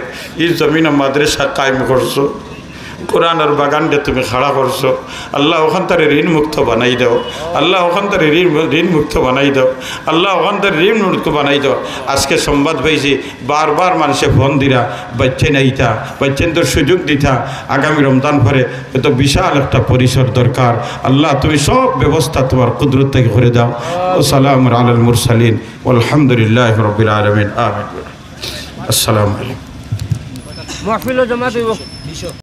S1: এই জমিন মাদ্রাসা কায়েম করছো, কোরআনের বাগানটা তুমি খাড়া করছো। আল্লাহ ওখান তার ঋণ মুক্ত বানাই দাও। আল্লাহ ওখান তার ঋণ মুক্ত বানাই দাও। আল্লাহ ওখান তার ঋণ মুক্ত বানাই দাও। আজকে সংবাদ পাইছি বারবার মানুষে ফোন দিরা বাচ্চা নাইতা বাচ্চেন তোর সুযোগ দিতা। আগামী রমজান পরে এত বিশাল একটা পরিসর দরকার। আল্লাহ তুমি সব ব্যবস্থা তোমার কুদরত থেকে করে দাও। ওয়াসসালামু আলাল মুরসালিন আলহামদুলিল্লাহি রাব্বিল আলামিন। আমিন। আসসালামু আলাইকুম।
S4: মাহফিল জমা দিব।